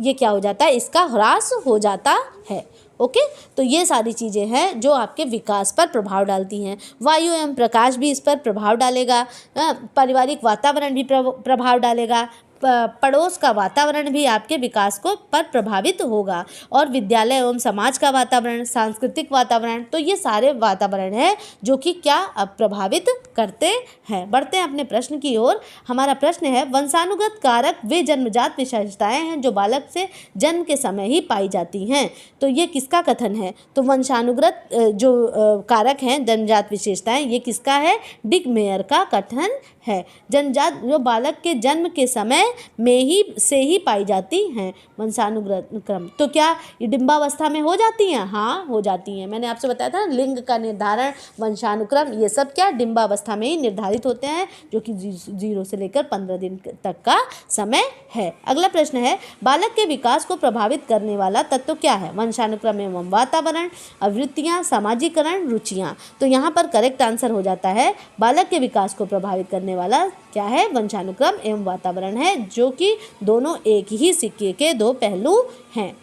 ये क्या हो जाता है, इसका ह्रास हो जाता है। ओके, तो ये सारी चीज़ें हैं जो आपके विकास पर प्रभाव डालती हैं। वायु एवं प्रकाश भी इस पर प्रभाव डालेगा, पारिवारिक वातावरण भी प्रभाव डालेगा, पड़ोस का वातावरण भी आपके विकास को पर प्रभावित होगा, और विद्यालय एवं समाज का वातावरण, सांस्कृतिक वातावरण, तो ये सारे वातावरण है जो कि क्या प्रभावित करते हैं। बढ़ते हैं अपने प्रश्न की ओर। हमारा प्रश्न है, वंशानुगत कारक वे जन्मजात विशेषताएं हैं जो बालक से जन्म के समय ही पाई जाती हैं। तो ये किसका कथन है, तो वंशानुगत जो कारक हैं, जन्मजात विशेषताएं, ये किसका है, डिक मेयर का कथन है। जन्मजात जो बालक के जन्म के समय में ही पाई जाती हैं, वंशानुक्रम। तो क्या ये डिंबावस्था में हो जाती हैं, हाँ हो जाती हैं। मैंने आपसे बताया था लिंग का निर्धारण, वंशानुक्रम, ये सब क्या डिंबावस्था में ही निर्धारित होते हैं, जो कि 0 से लेकर 15 दिन तक का समय है। अगला प्रश्न है, बालक के विकास को प्रभावित करने वाला तत्व क्या है, वंशानुक्रम एवं वातावरण, आवृत्तियाँ, सामाजिकरण, रुचियाँ। तो यहाँ पर करेक्ट आंसर हो जाता है, बालक के विकास को प्रभावित करने वाला क्या है, वंशानुक्रम एवं वातावरण है, जो कि दोनों एक ही सिक्के के 2 पहलू हैं।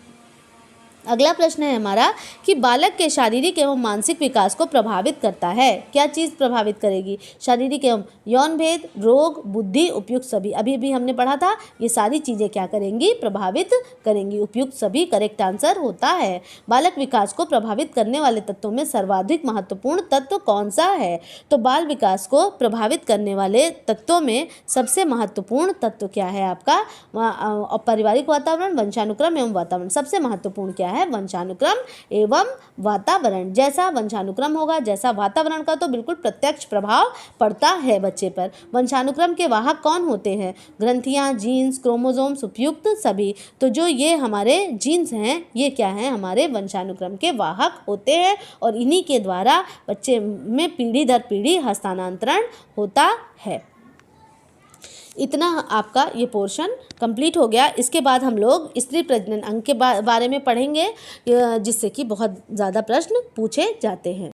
अगला प्रश्न है हमारा कि बालक के शारीरिक एवं मानसिक विकास को प्रभावित करता है, क्या चीज़ प्रभावित करेगी, शारीरिक एवं यौन भेद, रोग, बुद्धि, उपयुक्त सभी। अभी भी हमने पढ़ा था, ये सारी चीज़ें क्या करेंगी, प्रभावित करेंगी। उपयुक्त सभी करेक्ट आंसर होता है। बालक विकास को प्रभावित करने वाले तत्वों में सर्वाधिक महत्वपूर्ण तत्व कौन सा है, तो बाल विकास को प्रभावित करने वाले तत्वों में सबसे महत्वपूर्ण तत्व क्या है आपका, पारिवारिक वातावरण, वंशानुक्रम एवं वातावरण। सबसे महत्वपूर्ण क्या है, वंशानुक्रम एवं वातावरण। जैसा वंशानुक्रम होगा, जैसा वातावरण का, तो बिल्कुल प्रत्यक्ष प्रभाव पड़ता है बच्चे पर। वंशानुक्रम के वाहक कौन होते हैं, ग्रंथियां, जीन्स, क्रोमोसोम्स, उपयुक्त सभी। तो जो ये हमारे जीन्स हैं, ये क्या हैं, हमारे वंशानुक्रम के वाहक होते हैं, और इन्हीं के द्वारा बच्चे में पीढ़ी दर पीढ़ी हस्तांतरण होता है। इतना आपका ये पोर्शन कंप्लीट हो गया। इसके बाद हम लोग स्त्री प्रजनन अंग के बारे में पढ़ेंगे, जिससे कि बहुत ज़्यादा प्रश्न पूछे जाते हैं।